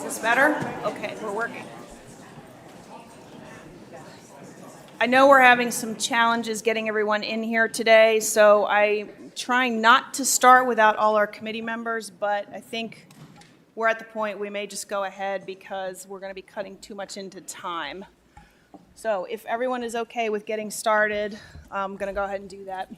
this better? Okay, we're working. I know we're having some challenges getting everyone in here today, so I'm trying not to start without all our committee members, but I think we're at the point we may just go ahead because we're going to be cutting too much into time. So if everyone is okay with getting started, I'm going to go ahead and do that.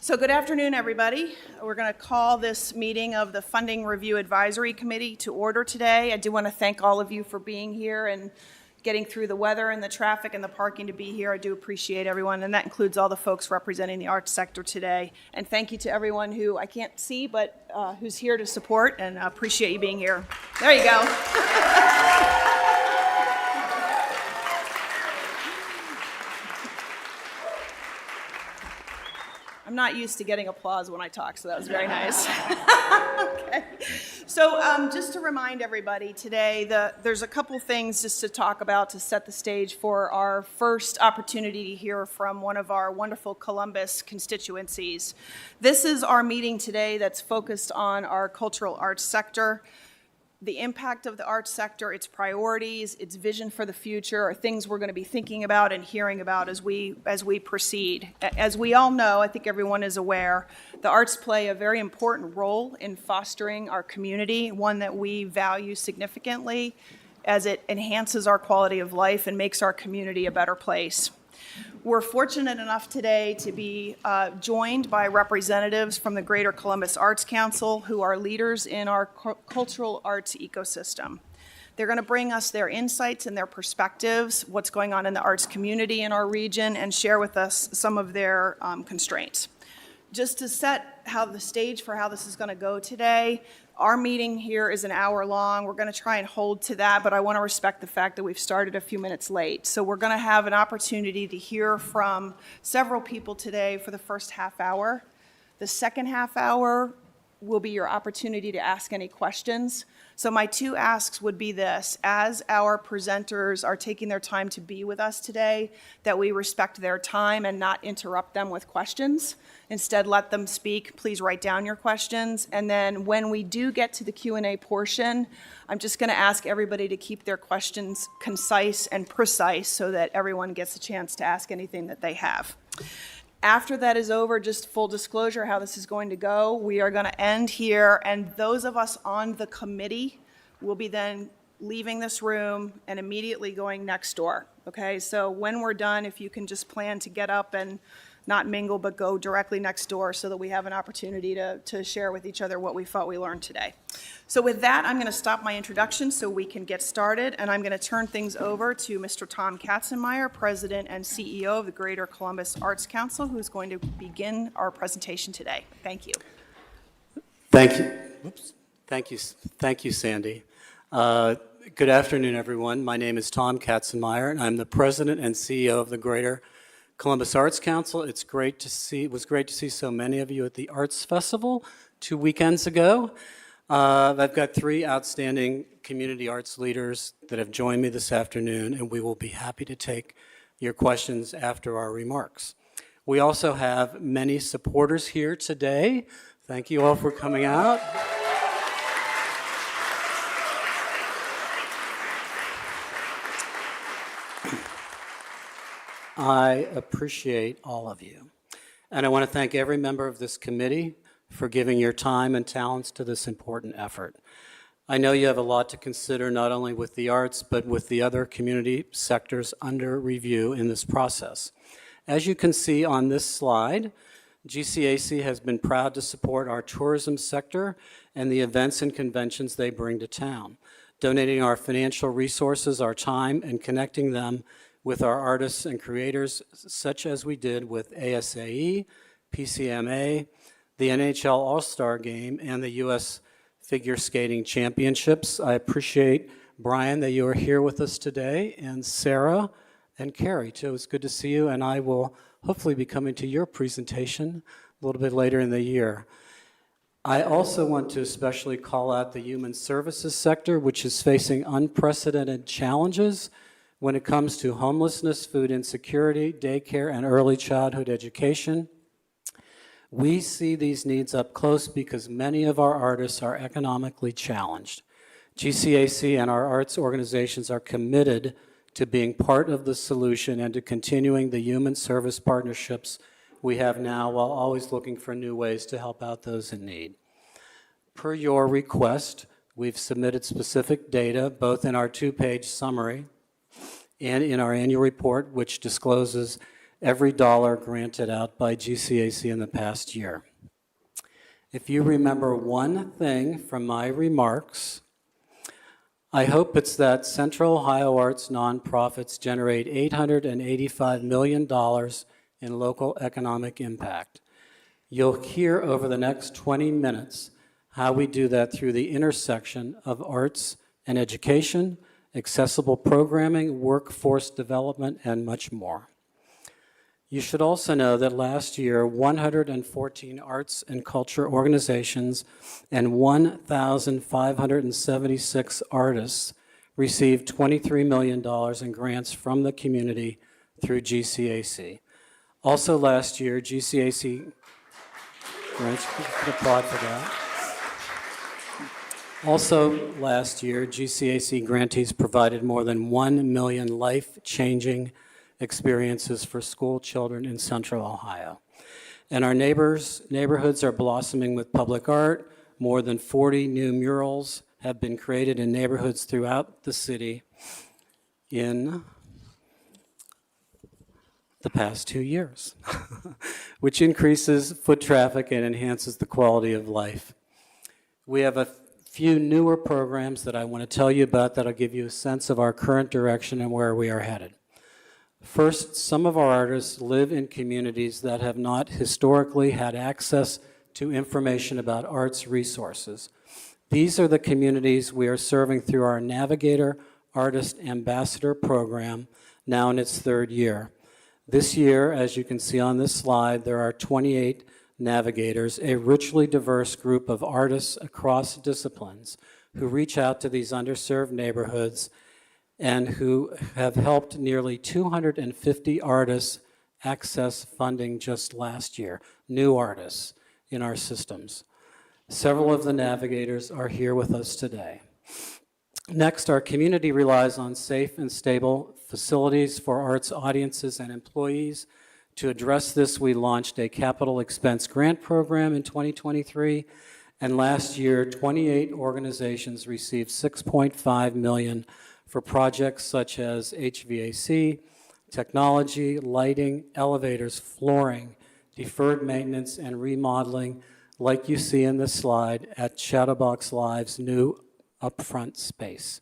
So good afternoon, everybody. We're going to call this meeting of the Funding Review Advisory Committee to order today. I do want to thank all of you for being here and getting through the weather and the traffic and the parking to be here. I do appreciate everyone, and that includes all the folks representing the arts sector today. And thank you to everyone who I can't see, but who's here to support, and I appreciate you being here. There you go. I'm not used to getting applause when I talk, so that was very nice. Okay. So just to remind everybody today, there's a couple things just to talk about to set the stage for our first opportunity to hear from one of our wonderful Columbus constituencies. This is our meeting today that's focused on our cultural arts sector. The impact of the arts sector, its priorities, its vision for the future are things we're going to be thinking about and hearing about as we proceed. As we all know, I think everyone is aware, the arts play a very important role in fostering our community, one that we value significantly as it enhances our quality of life and makes our community a better place. We're fortunate enough today to be joined by representatives from the Greater Columbus Arts Council who are leaders in our cultural arts ecosystem. They're going to bring us their insights and their perspectives, what's going on in the arts community in our region, and share with us some of their constraints. Just to set the stage for how this is going to go today, our meeting here is an hour long. We're going to try and hold to that, but I want to respect the fact that we've started a few minutes late. So we're going to have an opportunity to hear from several people today for the first half hour. The second half hour will be your opportunity to ask any questions. So my two asks would be this: as our presenters are taking their time to be with us today, that we respect their time and not interrupt them with questions. Instead, let them speak. Please write down your questions. And then when we do get to the Q&A portion, I'm just going to ask everybody to keep their questions concise and precise so that everyone gets a chance to ask anything that they have. After that is over, just full disclosure how this is going to go, we are going to end here, and those of us on the committee will be then leaving this room and immediately going next door, okay? So when we're done, if you can just plan to get up and not mingle, but go directly next door so that we have an opportunity to share with each other what we thought we learned today. So with that, I'm going to stop my introduction so we can get started, and I'm going to turn things over to Mr. Tom Katzenmeier, President and CEO of the Greater Columbus Arts Council, who's going to begin our presentation today. Thank you. Thank you. Oops. Thank you, Sandy. Good afternoon, everyone. My name is Tom Katzenmeier, and I'm the President and CEO of the Greater Columbus Arts Council. It was great to see so many of you at the Arts Festival 2 weekends ago. I've got three outstanding community arts leaders that have joined me this afternoon, and we will be happy to take your questions after our remarks. We also have many supporters here today. Thank you all for coming out. I appreciate all of you. And I want to thank every member of this committee for giving your time and talents to this important effort. I know you have a lot to consider, not only with the arts, but with the other community sectors under review in this process. As you can see on this slide, GCAC has been proud to support our tourism sector and the events and conventions they bring to town, donating our financial resources, our time, and connecting them with our artists and creators, such as we did with ASAE, PCMA, the NHL All-Star Game, and the U.S. Figure Skating Championships. I appreciate, Brian, that you are here with us today, and Sarah and Carrie, too. It's good to see you, and I will hopefully be coming to your presentation a little bit later in the year. I also want to especially call out the human services sector, which is facing unprecedented challenges when it comes to homelessness, food insecurity, daycare, and early childhood education. We see these needs up close because many of our artists are economically challenged. GCAC and our arts organizations are committed to being part of the solution and to continuing the human service partnerships we have now while always looking for new ways to help out those in need. Per your request, we've submitted specific data both in our two-page summary and in our annual report, which discloses every dollar granted out by GCAC in the past year. If you remember one thing from my remarks, I hope it's that Central Ohio Arts nonprofits generate $885 million in local economic impact. You'll hear over the next 20 minutes how we do that through the intersection of arts and education, accessible programming, workforce development, and much more. You should also know that last year, 114 arts and culture organizations and 1,576 artists received $23 million in grants from the community through GCAC. Also last year, GCAC, grants, applaud for that. Also last year, GCAC grantees provided more than 1 million life-changing experiences for school children in Central Ohio. And our neighborhoods are blossoming with public art. More than 40 new murals have been created in neighborhoods throughout the city in the past 2 years, which increases foot traffic and enhances the quality of life. We have a few newer programs that I want to tell you about that'll give you a sense of our current direction and where we are headed. First, some of our artists live in communities that have not historically had access to information about arts resources. These are the communities we are serving through our Navigator Artist Ambassador program, now in its third year. This year, as you can see on this slide, there are 28 navigators, a richly diverse group of artists across disciplines who reach out to these underserved neighborhoods and who have helped nearly 250 artists access funding just last year, new artists in our systems. Several of the navigators are here with us today. Next, our community relies on safe and stable facilities for arts audiences and employees. To address this, we launched a capital expense grant program in 2023, and last year, 28 organizations received $6.5 million for projects such as HVAC, technology, lighting, elevators, flooring, deferred maintenance, and remodeling, like you see in this slide at Shadowbox Live's new upfront space.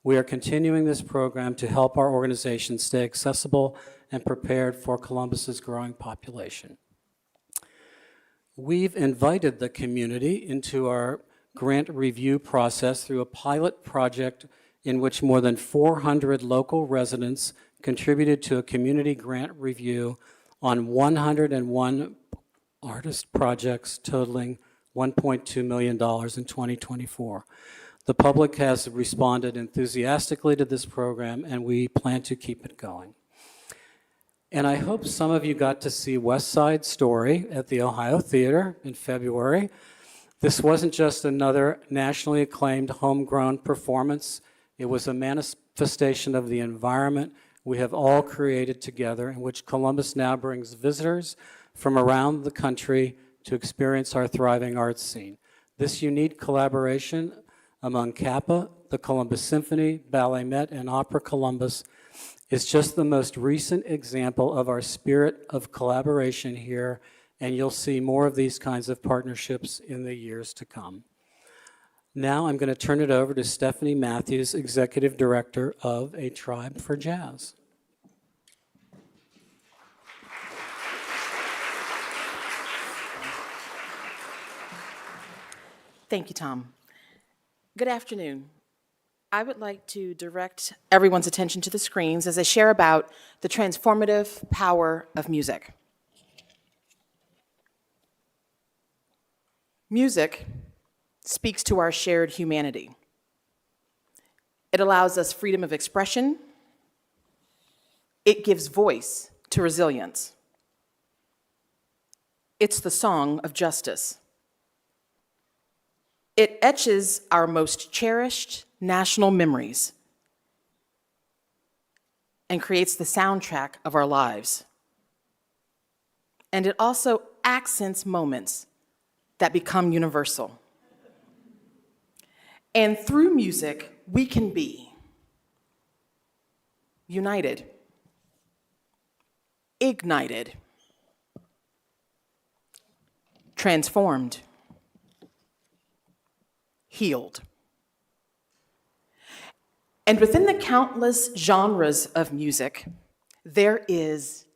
We are continuing this program to help our organizations stay accessible and prepared for Columbus's growing population. We've invited the community into our grant review process through a pilot project in which more than 400 local residents contributed to a community grant review on 101 artist projects totaling $1.2 million in 2024. The public has responded enthusiastically to this program, and we plan to keep it going. And I hope some of you got to see West Side Story at the Ohio Theater in February. This wasn't just another nationally acclaimed homegrown performance. It was a manifestation of the environment we have all created together, in which Columbus now brings visitors from around the country to experience our thriving arts scene. This unique collaboration among Kappa, the Columbus Symphony, Ballet Met, and Opera Columbus is just the most recent example of our spirit of collaboration here, and you'll see more of these kinds of partnerships in the years to come. Now I'm going to turn it over to Stephanie Matthews, Executive Director of A Tribe for Jazz. Thank you, Tom. Good afternoon. I would like to direct everyone's attention to the screens as I share about the transformative power of music. Music speaks to our shared humanity. It allows us freedom of expression. It gives voice to resilience. It's the song of justice. It etches our most cherished national memories and creates the soundtrack of our lives. And it also accents moments that become universal. And through music, we can be united, ignited, transformed, healed. And within the countless genres of music, there is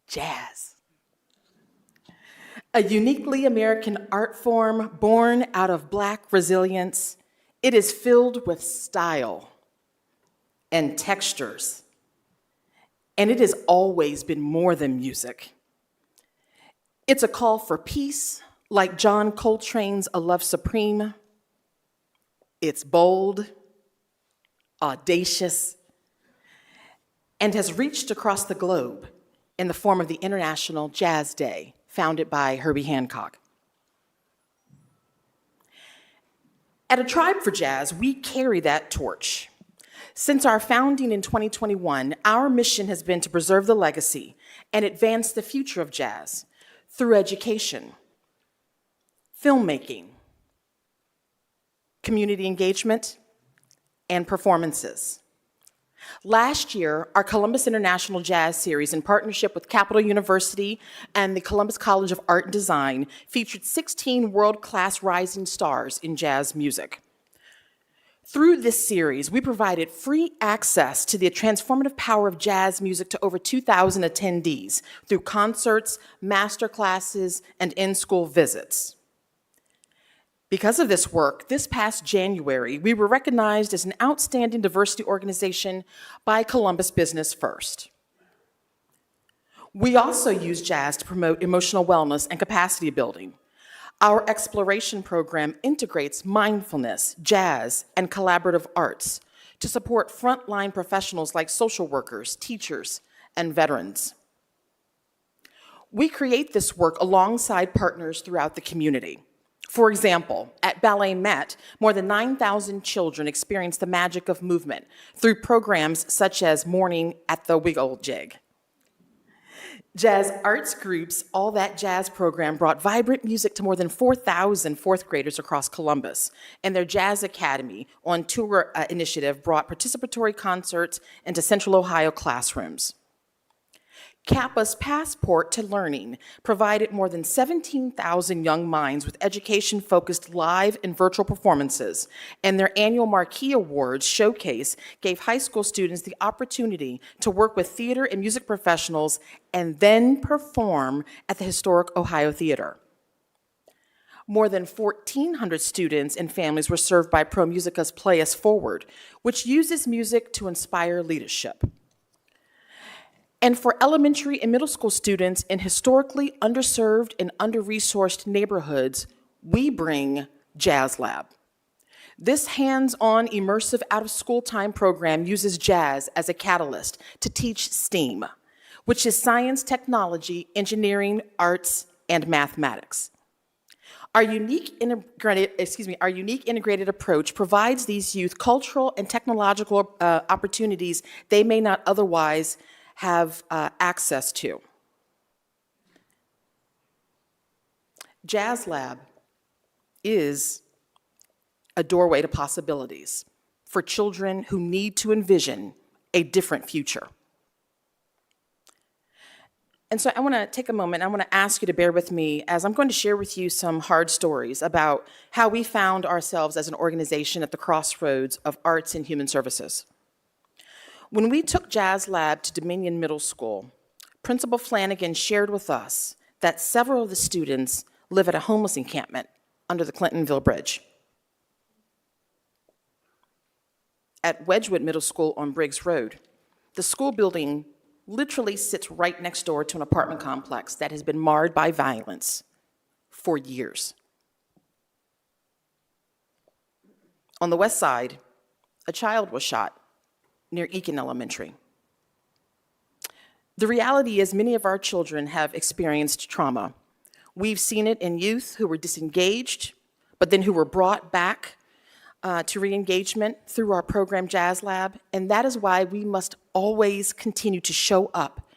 jazz. A uniquely American art form born out of Black resilience, it is filled with style and textures, and it has always been more than music. It's a call for peace, like John Coltrane's A Love Supreme. It's bold, audacious, and has reached across the globe in the form of the International Jazz Day, founded by Herbie Hancock. At A Tribe for Jazz, we carry that torch. Since our founding in 2021, our mission has been to preserve the legacy and advance the future of jazz through education, filmmaking, community engagement, and performances. Last year, our Columbus International Jazz Series, in partnership with Capital University and the Columbus College of Art and Design, featured 16 world-class rising stars in jazz music. Through this series, we provided free access to the transformative power of jazz music to over 2,000 attendees through concerts, master classes, and in-school visits. Because of this work, this past January, we were recognized as an outstanding diversity organization by Columbus Business First. We also use jazz to promote emotional wellness and capacity building. Our exploration program integrates mindfulness, jazz, and collaborative arts to support frontline professionals like social workers, teachers, and veterans. We create this work alongside partners throughout the community. For example, at Ballet Met, more than 9,000 children experience the magic of movement through programs such as Morning at the Wiggle Jig. Jazz Arts Group's All That Jazz program brought vibrant music to more than 4,000 fourth graders across Columbus, and their Jazz Academy on Tour initiative brought participatory concerts into Central Ohio classrooms. Kappa's Passport to Learning provided more than 17,000 young minds with education-focused live and virtual performances, and their annual Marquee Awards showcase gave high school students the opportunity to work with theater and music professionals and then perform at the historic Ohio Theater. More than 1,400 students and families were served by ProMusica's Play Us Forward, which uses music to inspire leadership. And for elementary and middle school students in historically underserved and under-resourced neighborhoods, we bring Jazz Lab. This hands-on, immersive out-of-school time program uses jazz as a catalyst to teach STEAM, which is science, technology, engineering, arts, and mathematics. Our unique integrated approach provides these youth cultural and technological opportunities they may not otherwise have access to. Jazz Lab is a doorway to possibilities for children who need to envision a different future. And so I want to take a moment, I want to ask you to bear with me as I'm going to share with you some hard stories about how we found ourselves as an organization at the crossroads of arts and human services. When we took Jazz Lab to Dominion Middle School, Principal Flanagan shared with us that several of the students live at a homeless encampment under the Clintonville Bridge. At Wedgwood Middle School on Briggs Road, the school building literally sits right next door to an apartment complex that has been marred by violence for years. On the west side, a child was shot near Eakin Elementary. The reality is many of our children have experienced trauma. We've seen it in youth who were disengaged, but then who were brought back to re-engagement through our program Jazz Lab, and that is why we must always continue to show up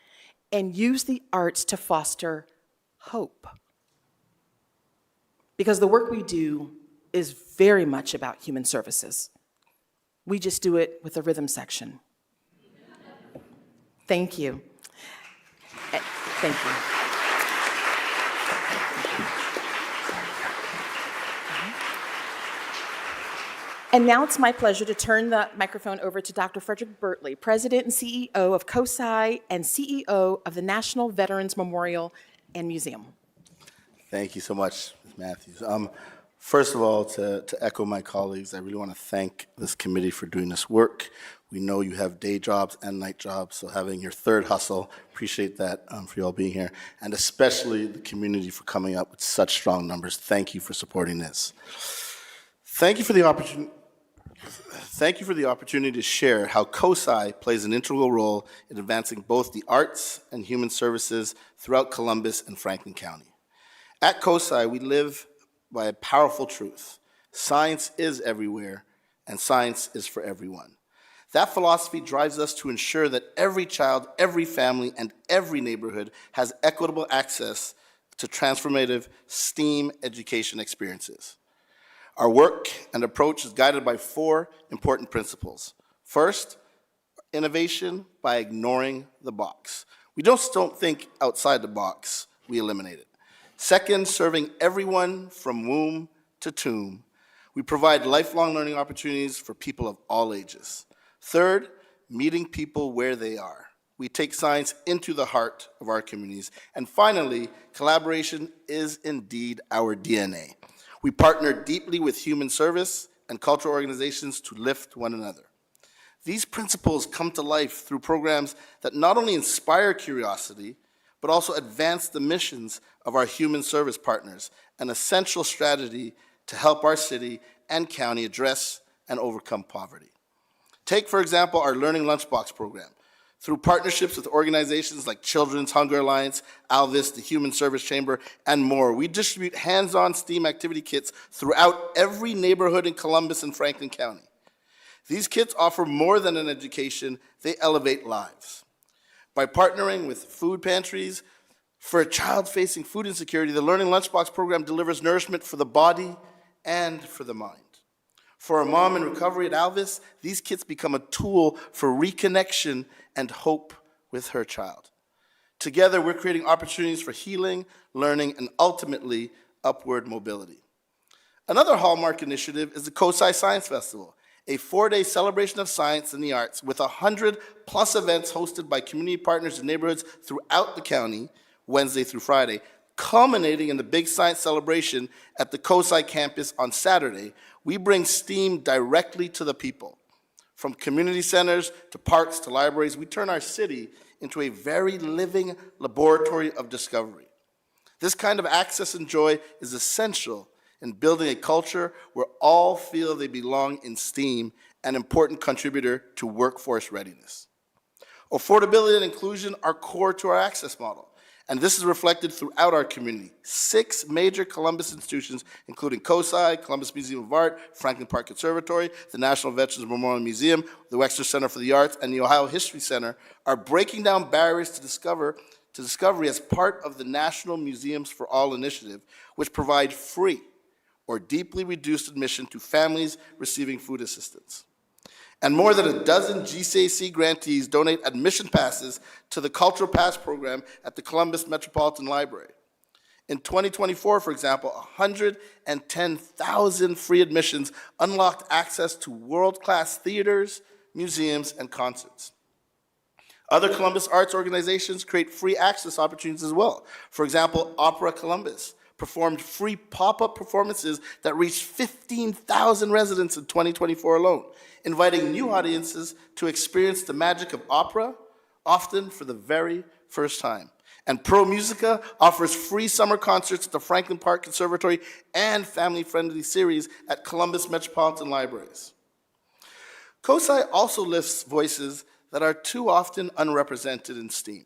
and use the arts to foster hope. Because the work we do is very much about human services. We just do it with a rhythm section. Thank you. Thank you. And now it's my pleasure to turn the microphone over to Dr. Frederick Bertley, President and CEO of COSI and CEO of the National Veterans Memorial and Museum. Thank you so much, Ms. Matthews. First of all, to echo my colleagues, I really want to thank this committee for doing this work. We know you have day jobs and night jobs, so having your third hustle, appreciate that for you all being here, and especially the community for coming up with such strong numbers. Thank you for supporting this. Thank you for the opportunity. Thank you for the opportunity to share how COSI plays an integral role in advancing both the arts and human services throughout Columbus and Franklin County. At COSI, we live by a powerful truth. Science is everywhere, and science is for everyone. That philosophy drives us to ensure that every child, every family, and every neighborhood has equitable access to transformative STEAM education experiences. Our work and approach is guided by 4 important principles. First, innovation by ignoring the box. We just don't think outside the box, we eliminate it. Second, serving everyone from womb to tomb. We provide lifelong learning opportunities for people of all ages. Third, meeting people where they are. We take science into the heart of our communities. And finally, collaboration is indeed our DNA. We partner deeply with human service and cultural organizations to lift one another. These principles come to life through programs that not only inspire curiosity, but also advance the missions of our human service partners, an essential strategy to help our city and county address and overcome poverty. Take, for example, our Learning Lunchbox program. Through partnerships with organizations like Children's Hunger Alliance, Alvis, the Human Service Chamber, and more, we distribute hands-on STEAM activity kits throughout every neighborhood in Columbus and Franklin County. These kits offer more than an education, they elevate lives. By partnering with food pantries, for a child facing food insecurity, the Learning Lunchbox program delivers nourishment for the body and for the mind. For a mom in recovery at Alvis, these kits become a tool for reconnection and hope with her child. Together, we're creating opportunities for healing, learning, and ultimately, upward mobility. Another hallmark initiative is the COSI Science Festival, a 4-day celebration of science and the arts with 100+ events hosted by community partners in neighborhoods throughout the county, Wednesday through Friday, culminating in the big science celebration at the COSI campus on Saturday. We bring STEAM directly to the people. From community centers to parks to libraries, we turn our city into a very living laboratory of discovery. This kind of access and joy is essential in building a culture where all feel they belong in STEAM, an important contributor to workforce readiness. Affordability and inclusion are core to our access model, and this is reflected throughout our community. 6 major Columbus institutions, including COSI, Columbus Museum of Art, Franklin Park Conservatory, the National Veterans Memorial Museum, the Wexner Center for the Arts, and the Ohio History Center, are breaking down barriers to discovery as part of the National Museums for All initiative, which provide free or deeply reduced admission to families receiving food assistance. And more than a dozen GCAC grantees donate admission passes to the Cultural Pass program at the Columbus Metropolitan Library. In 2024, for example, 110,000 free admissions unlocked access to world-class theaters, museums, and concerts. Other Columbus arts organizations create free access opportunities as well. For example, Opera Columbus performed free pop-up performances that reached 15,000 residents in 2024 alone, inviting new audiences to experience the magic of opera, often for the very first time. And Pro Musica offers free summer concerts at the Franklin Park Conservatory and family-friendly series at Columbus Metropolitan Libraries. COSI also lifts voices that are too often unrepresented in STEAM.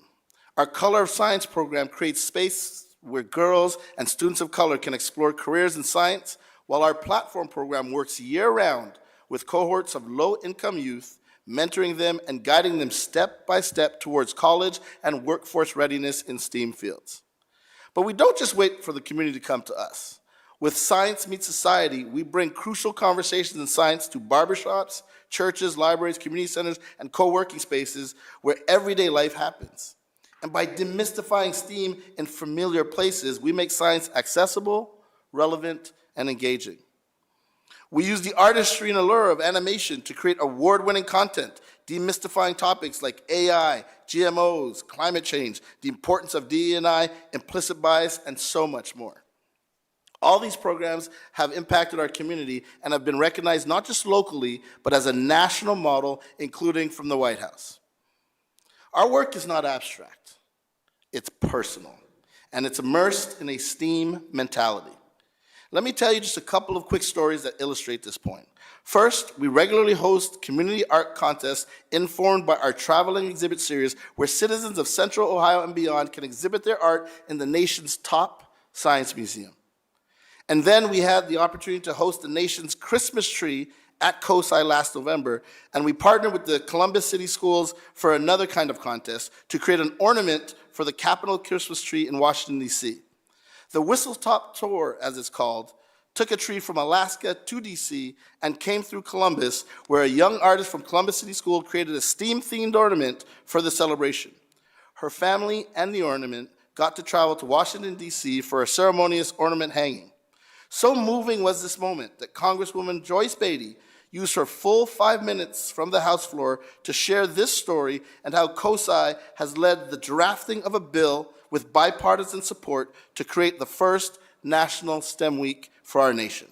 Our Color of Science program creates space where girls and students of color can explore careers in science while our platform program works year-round with cohorts of low-income youth, mentoring them and guiding them step by step towards college and workforce readiness in STEAM fields. But we don't just wait for the community to come to us. With Science Meets Society, we bring crucial conversations in science to barbershops, churches, libraries, community centers, and co-working spaces where everyday life happens. And by demystifying STEAM in familiar places, we make science accessible, relevant, and engaging. We use the artistry and allure of animation to create award-winning content, demystifying topics like AI, GMOs, climate change, the importance of DE&I, implicit bias, and so much more. All these programs have impacted our community and have been recognized not just locally, but as a national model, including from the White House. Our work is not abstract. It's personal, and it's immersed in a STEAM mentality. Let me tell you just a couple of quick stories that illustrate this point. First, we regularly host community art contests informed by our traveling exhibit series where citizens of Central Ohio and beyond can exhibit their art in the nation's top science museum. And then we had the opportunity to host the nation's Christmas tree at COSI last November, and we partnered with the Columbus City Schools for another kind of contest to create an ornament for the Capitol Christmas tree in Washington, D.C. The Whistle-Top Tour, as it's called, took a tree from Alaska to DC and came through Columbus, where a young artist from Columbus City School created a STEAM-themed ornament for the celebration. Her family and the ornament got to travel to Washington, D.C. for a ceremonious ornament hanging. So moving was this moment that Congresswoman Joyce Beatty used her full 5 minutes from the House floor to share this story and how COSI has led the drafting of a bill with bipartisan support to create the first National STEM Week for our nation.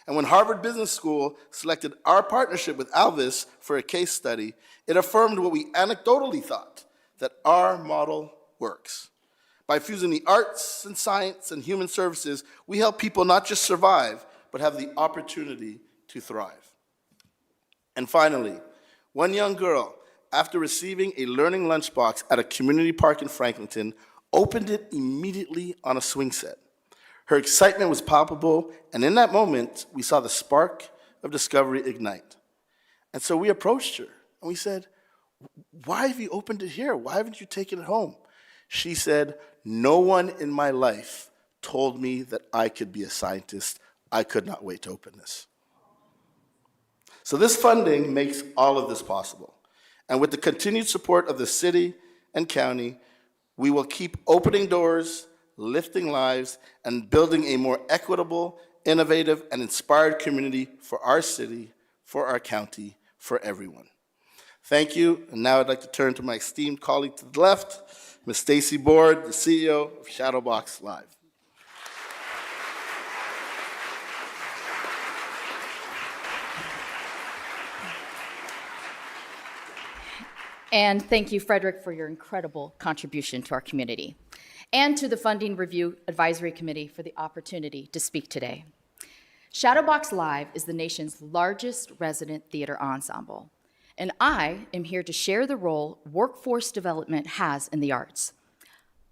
And when Harvard Business School selected our partnership with Alvis for a case study, it affirmed what we anecdotally thought, that our model works. By fusing the arts and science and human services, we help people not just survive, but have the opportunity to thrive. And finally, one young girl, after receiving a learning lunchbox at a community park in Franklinton, opened it immediately on a swing set. Her excitement was palpable, and in that moment, we saw the spark of discovery ignite. And so we approached her, and we said, "Why have you opened it here? Why haven't you taken it home?" She said, "No one in my life told me that I could be a scientist. I could not wait to open this." So this funding makes all of this possible. And with the continued support of the city and county, we will keep opening doors, lifting lives, and building a more equitable, innovative, and inspired community for our city, for our county, for everyone. Thank you, and now I'd like to turn to my esteemed colleague to the left, Ms. Stacy Board, the CEO of Shadowbox Live. And thank you, Frederick, for your incredible contribution to our community, and to the Funding Review Advisory Committee for the opportunity to speak today. Shadowbox Live is the nation's largest resident theater ensemble, and I am here to share the role workforce development has in the arts.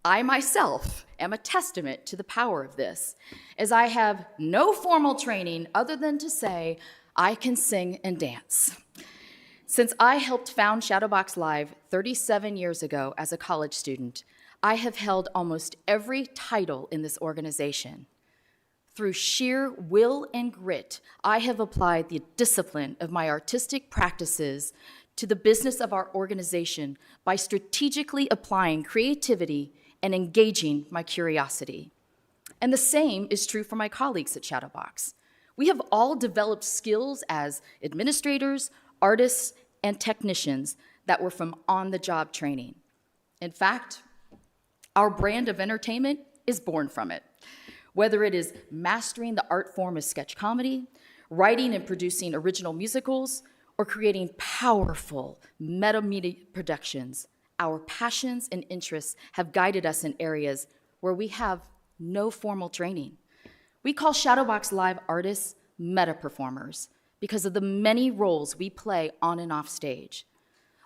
I myself am a testament to the power of this, as I have no formal training other than to say I can sing and dance. Since I helped found Shadowbox Live 37 years ago as a college student, I have held almost every title in this organization. Through sheer will and grit, I have applied the discipline of my artistic practices to the business of our organization by strategically applying creativity and engaging my curiosity. And the same is true for my colleagues at Shadowbox. We have all developed skills as administrators, artists, and technicians that were from on-the-job training. In fact, our brand of entertainment is born from it. Whether it is mastering the art form of sketch comedy, writing and producing original musicals, or creating powerful meta-media productions, our passions and interests have guided us in areas where we have no formal training. We call Shadowbox Live artists meta-performers because of the many roles we play on and off stage.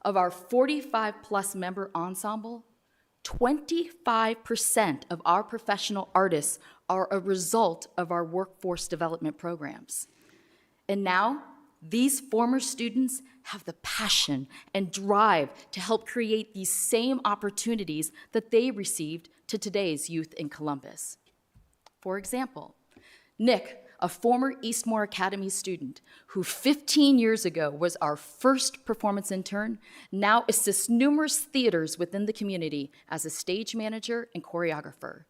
Of our 45-plus member ensemble, 25% of our professional artists are a result of our workforce development programs. And now, these former students have the passion and drive to help create these same opportunities that they received to today's youth in Columbus. For example, Nick, a former Eastmore Academy student who 15 years ago was our first performance intern, now assists numerous theaters within the community as a stage manager and choreographer.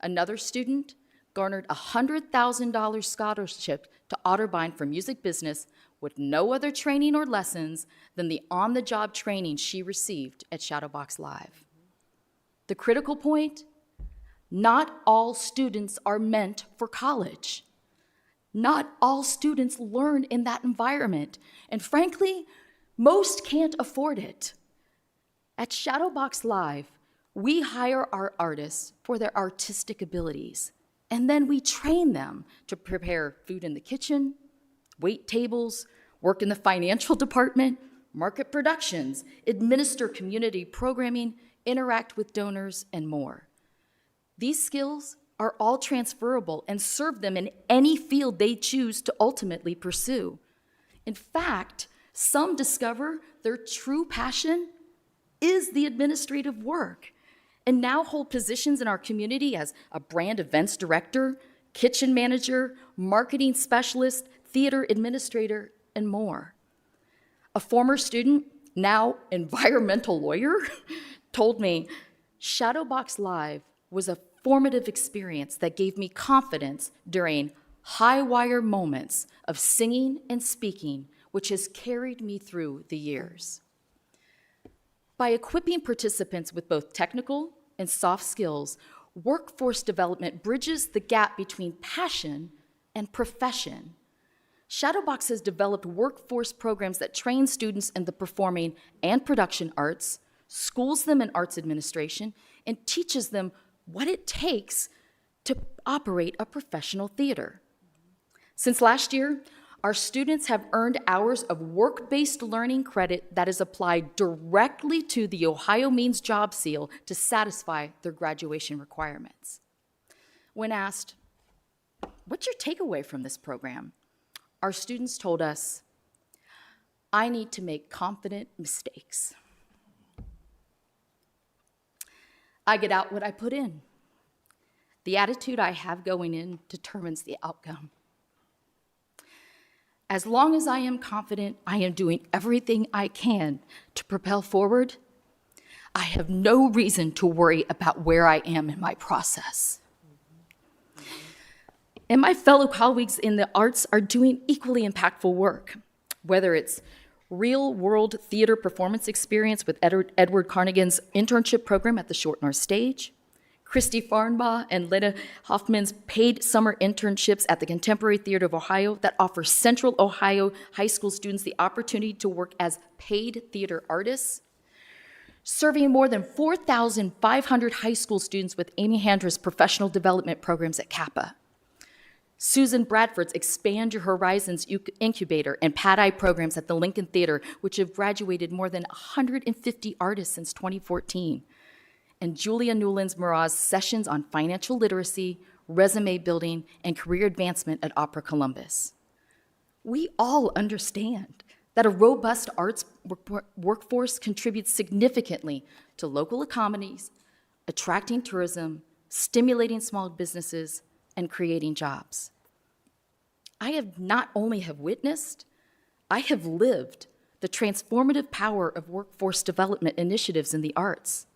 Another student garnered a $100,000 scholarship to Otterbein for music business with no other training or lessons than the on-the-job training she received at Shadowbox Live. The critical point: not all students are meant for college. Not all students learn in that environment, and frankly, most can't afford it. At Shadowbox Live, we hire our artists for their artistic abilities, and then we train them to prepare food in the kitchen, wait tables, work in the financial department, market productions, administer community programming, interact with donors, and more. These skills are all transferable and serve them in any field they choose to ultimately pursue. In fact, some discover their true passion is the administrative work and now hold positions in our community as a brand events director, kitchen manager, marketing specialist, theater administrator, and more. A former student, now environmental lawyer, told me, Shadowbox Live was a formative experience that gave me confidence during high-wire moments of singing and speaking, which has carried me through the years. By equipping participants with both technical and soft skills, workforce development bridges the gap between passion and profession. Shadowbox has developed workforce programs that train students in the performing and production arts, schools them in arts administration, and teaches them what it takes to operate a professional theater. Since last year, our students have earned hours of work-based learning credit that is applied directly to the Ohio Means Job Seal to satisfy their graduation requirements. When asked, "What's your takeaway from this program?" our students told us, "I need to make confident mistakes. I get out what I put in. The attitude I have going in determines the outcome. As long as I am confident I am doing everything I can to propel forward, I have no reason to worry about where I am in my process." And my fellow colleagues in the arts are doing equally impactful work, whether it's real-world theater performance experience with Edward Carnigan's internship program at the Short North Stage, Christy Farnbaugh and Lena Hoffman's paid summer internships at the Contemporary Theater of Ohio that offer Central Ohio high school students the opportunity to work as paid theater artists, serving more than 4,500 high school students with Amy Handra's professional development programs at Kappa, Susan Bradford's Expand Your Horizons Incubator and Pad-Eye programs at the Lincoln Theater, which have graduated more than 150 artists since 2014, and Julia Newlands-Murat's sessions on financial literacy, resume building, and career advancement at Opera Columbus. We all understand that a robust arts workforce contributes significantly to local economies, attracting tourism, stimulating small businesses, and creating jobs. I have not only have witnessed, I have lived the transformative power of workforce development initiatives in the arts.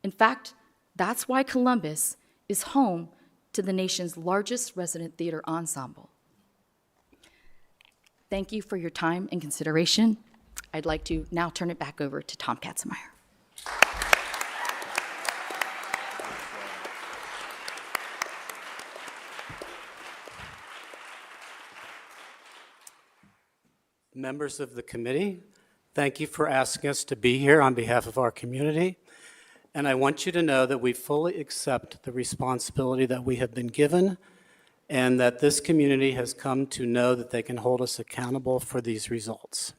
In fact, that's why Columbus is home to the nation's largest resident theater ensemble. Thank you for your time and consideration. I'd like to now turn it back over to Tom Katzenmeier. Members of the committee, thank you for asking us to be here on behalf of our community. And I want you to know that we fully accept the responsibility that we have been given and that this community has come to know that they can hold us accountable for these results.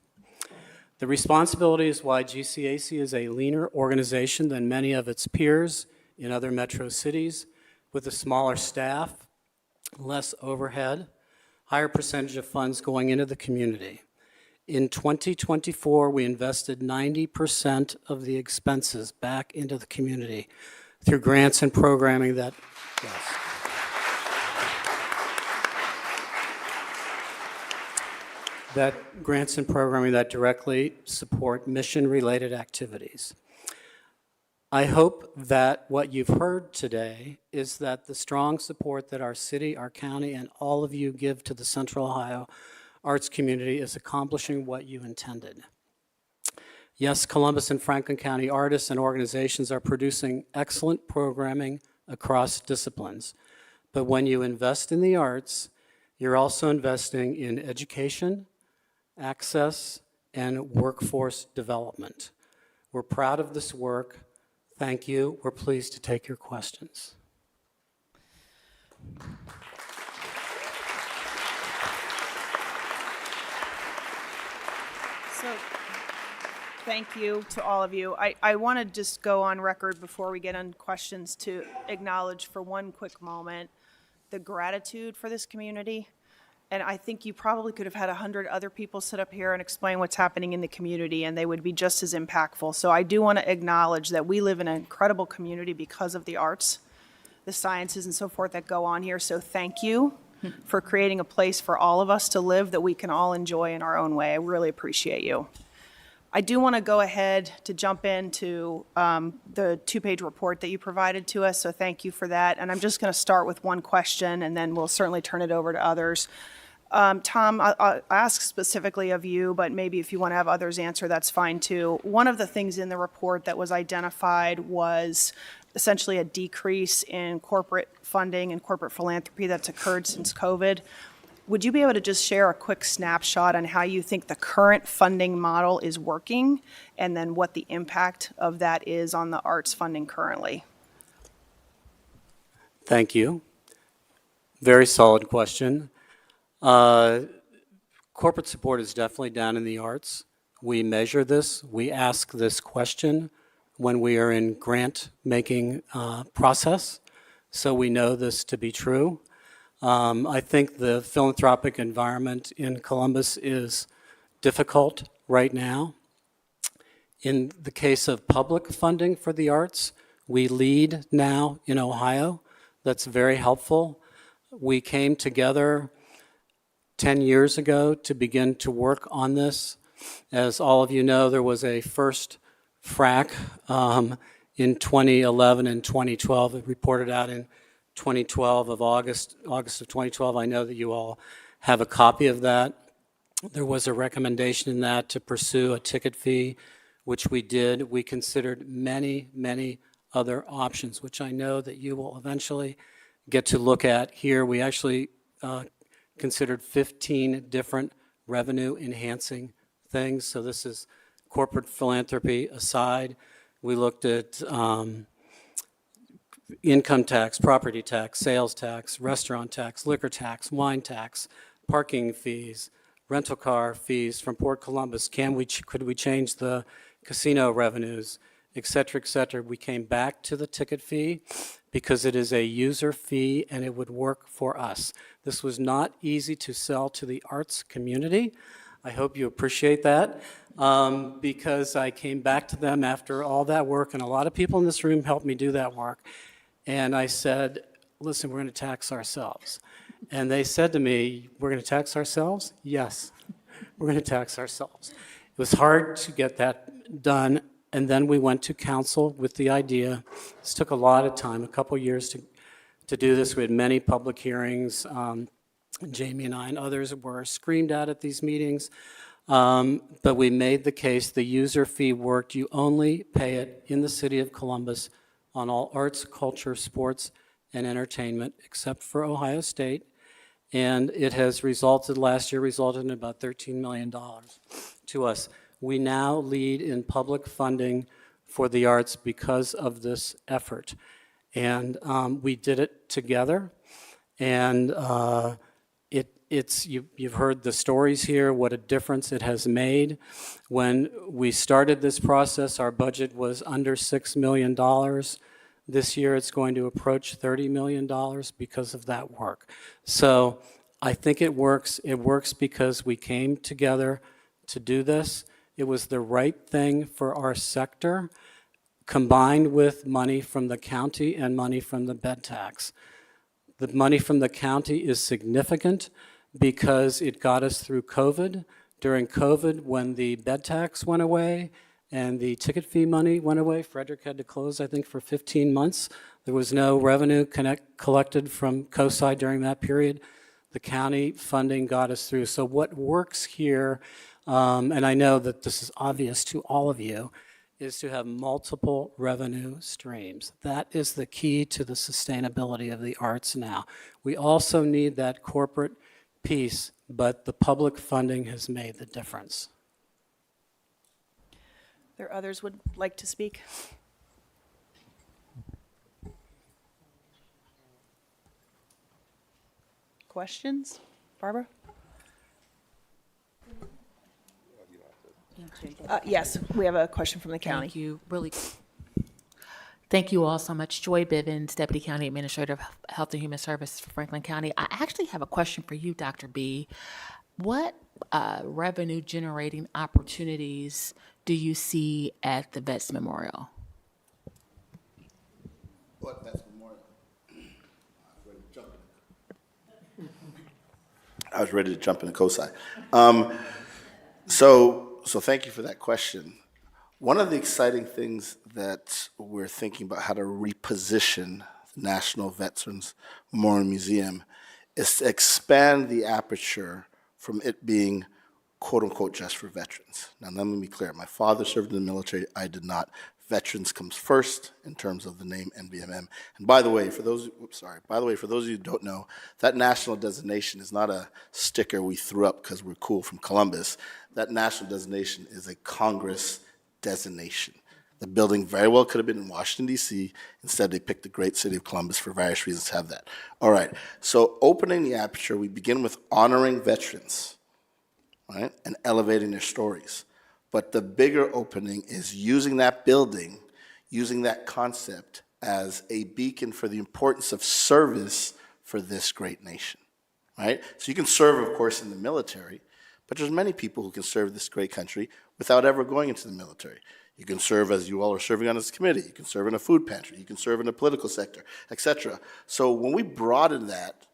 The responsibility is why GCAC is a leaner organization than many of its peers in other metro cities, with a smaller staff, less overhead, higher percentage of funds going into the community. In 2024, we invested 90% of the expenses back into the community through grants and programming that, yes. That grants and programming that directly support mission-related activities. I hope that what you've heard today is that the strong support that our city, our county, and all of you give to the Central Ohio arts community is accomplishing what you intended. Yes, Columbus and Franklin County artists and organizations are producing excellent programming across disciplines. But when you invest in the arts, you're also investing in education, access, and workforce development. We're proud of this work. Thank you. We're pleased to take your questions. So, thank you to all of you. I want to just go on record before we get on questions to acknowledge for one quick moment the gratitude for this community. And I think you probably could have had 100 other people sit up here and explain what's happening in the community, and they would be just as impactful. So I do want to acknowledge that we live in an incredible community because of the arts, the sciences, and so forth that go on here. So thank you for creating a place for all of us to live that we can all enjoy in our own way. I really appreciate you. I do want to go ahead to jump into the two-page report that you provided to us, so thank you for that. And I'm just going to start with one question, and then we'll certainly turn it over to others. Tom, I'll ask specifically of you, but maybe if you want to have others answer, that's fine too. One of the things in the report that was identified was essentially a decrease in corporate funding and corporate philanthropy that's occurred since COVID. Would you be able to just share a quick snapshot on how you think the current funding model is working, and then what the impact of that is on the arts funding currently? Thank you. Very solid question. Corporate support is definitely down in the arts. We measure this. We ask this question when we are in grant-making process, so we know this to be true. I think the philanthropic environment in Columbus is difficult right now. In the case of public funding for the arts, we lead now in Ohio. That's very helpful. We came together 10 years ago to begin to work on this. As all of you know, there was a first FRAC in 2011 and 2012. It reported out in 2012 of August of 2012. I know that you all have a copy of that. There was a recommendation in that to pursue a ticket fee, which we did. We considered many, many other options, which I know that you will eventually get to look at here. We actually considered 15 different revenue-enhancing things. So this is corporate philanthropy aside. We looked at income tax, property tax, sales tax, restaurant tax, liquor tax, wine tax, parking fees, rental car fees from Port Columbus. Could we change the casino revenues, et cetera, et cetera. We came back to the ticket fee because it is a user fee and it would work for us. This was not easy to sell to the arts community. I hope you appreciate that because I came back to them after all that work, and a lot of people in this room helped me do that work. And I said, listen, we're going to tax ourselves. And they said to me, we're going to tax ourselves? Yes, we're going to tax ourselves. It was hard to get that done. And then we went to council with the idea. This took a lot of time, a couple years to do this. We had many public hearings. Jamie and I and others were screamed at these meetings. But we made the case the user fee worked. You only pay it in the city of Columbus on all arts, culture, sports, and entertainment, except for Ohio State. And it has resulted, last year resulted in about $13 million to us. We now lead in public funding for the arts because of this effort. And we did it together. And you've heard the stories here, what a difference it has made. When we started this process, our budget was under $6 million. This year, it's going to approach $30 million because of that work. So I think it works. It works because we came together to do this. It was the right thing for our sector, combined with money from the county and money from the bed tax. The money from the county is significant because it got us through COVID. During COVID, when the bed tax went away and the ticket fee money went away, Frederick had to close, I think, for 15 months. There was no revenue collected from COSI during that period. The county funding got us through. So what works here, and I know that this is obvious to all of you, is to have multiple revenue streams. That is the key to the sustainability of the arts now. We also need that corporate piece, but the public funding has made the difference. There others would like to speak? Questions? Barbara? Yes, we have a question from the county. Thank you. Thank you all so much. Joy Bivens, Deputy County Administrator of Health and Human Services for Franklin County. I actually have a question for you, Dr. B. What revenue generating opportunities do you see at the Vets Memorial? What, Vets Memorial? I was ready to jump into COSI. So thank you for that question. One of the exciting things that we're thinking about how to reposition the National Veterans Memorial Museum is to expand the aperture from it being quote unquote just for veterans. Now let me be clear, my father served in the military, I did not. Veterans comes first in terms of the name NVMM. And by the way, for those of you who don't know, that national designation is not a sticker we threw up because we're cool from Columbus. That national designation is a Congress designation. The building very well could have been in Washington, D.C. Instead, they picked the great city of Columbus for various reasons to have that. All right, so opening the aperture, we begin with honoring veterans, right, and elevating their stories. But the bigger opening is using that building, using that concept as a beacon for the importance of service for this great nation, right? So you can serve, of course, in the military, but there's many people who can serve this great country without ever going into the military. You can serve as you all are serving on this committee. You can serve in a food pantry. You can serve in the political sector, et cetera. So when we broaden that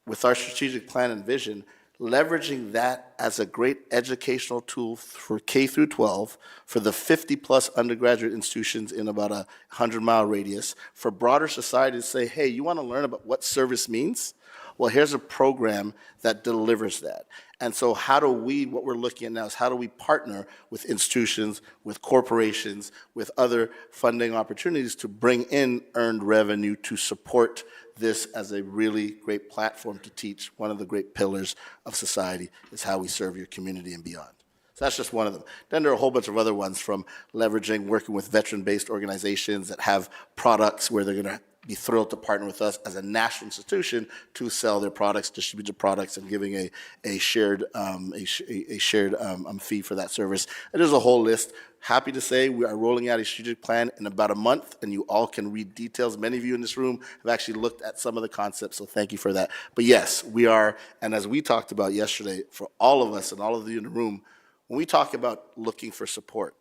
with our strategic plan and vision, leveraging that as a great educational tool for K through 12, for the 50-plus undergraduate institutions in about a 100-mile radius, for broader society to say, hey, you want to learn about what service means? Well, here's a program that delivers that. And so what we're looking at now is how do we partner with institutions, with corporations, with other funding opportunities to bring in earned revenue to support this as a really great platform to teach one of the great pillars of society is how we serve your community and beyond. So that's just one of them. Then there are a whole bunch of other ones, from leveraging, working with veteran-based organizations that have products where they're going to be thrilled to partner with us as a national institution to sell their products, distribute their products, and giving a shared fee for that service. And there's a whole list. Happy to say we are rolling out a strategic plan in about a month, and you all can read details. Many of you in this room have actually looked at some of the concepts, so thank you for that. But yes, we are, and as we talked about yesterday, for all of us and all of you in the room, when we talk about looking for support,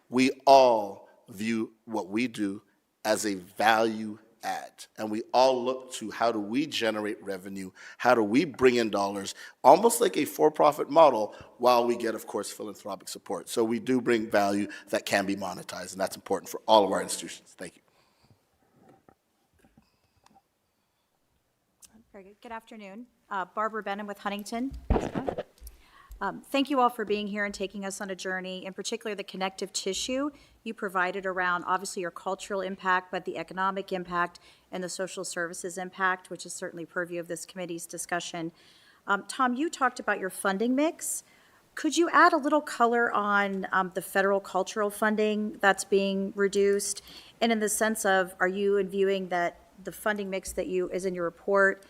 we all view what we do as a value add. And we all look to how do we generate revenue, how do we bring in dollars, almost like a for-profit model, while we get, of course, philanthropic support. So we do bring value that can be monetized, and that's important for all of our institutions. Thank you. Very good. Good afternoon. Barbara Benham with Huntington. Thank you all for being here and taking us on a journey, in particular the connective tissue you provided around obviously your cultural impact, but the economic impact and the social services impact, which is certainly purview of this committee's discussion. Tom, you talked about your funding mix. Could you add a little color on the federal cultural funding that's being reduced? And in the sense of, are you viewing that the funding mix that is in your report,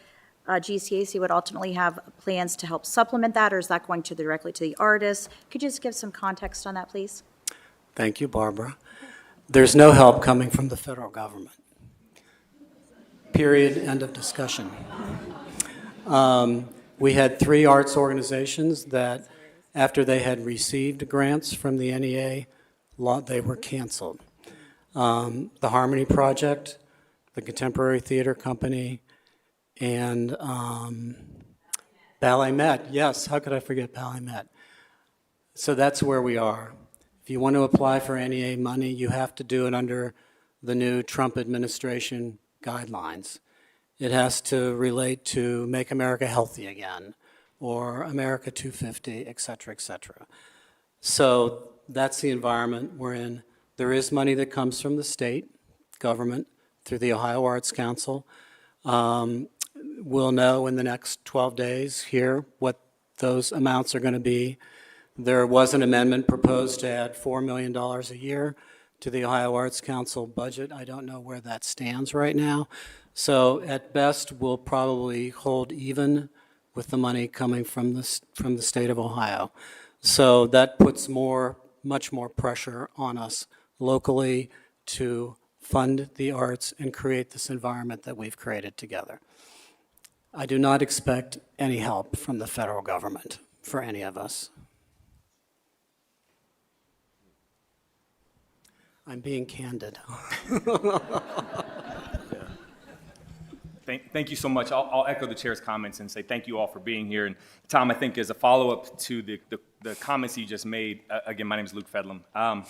GCAC would ultimately have plans to help supplement that, or is that going directly to the artists? Could you just give some context on that, please? Thank you, Barbara. There's no help coming from the federal government. Period, end of discussion. We had 3 arts organizations that, after they had received grants from the NEA, they were canceled. The Harmony Project, the Contemporary Theater Company, and Ballet Met. Yes, how could I forget Ballet Met? So that's where we are. If you want to apply for NEA money, you have to do it under the new Trump administration guidelines. It has to relate to Make America Healthy Again, or America 250, et cetera, et cetera. So that's the environment we're in. There is money that comes from the state government through the Ohio Arts Council. We'll know in the next 12 days here what those amounts are going to be. There was an amendment proposed to add $4 million a year to the Ohio Arts Council budget. I don't know where that stands right now. So at best, we'll probably hold even with the money coming from the state of Ohio. So that puts much more pressure on us locally to fund the arts and create this environment that we've created together. I do not expect any help from the federal government for any of us. I'm being candid. Thank you so much. I'll echo the chair's comments and say thank you all for being here. And Tom, I think as a follow-up to the comments you just made, again, my name is Luke Fedlam.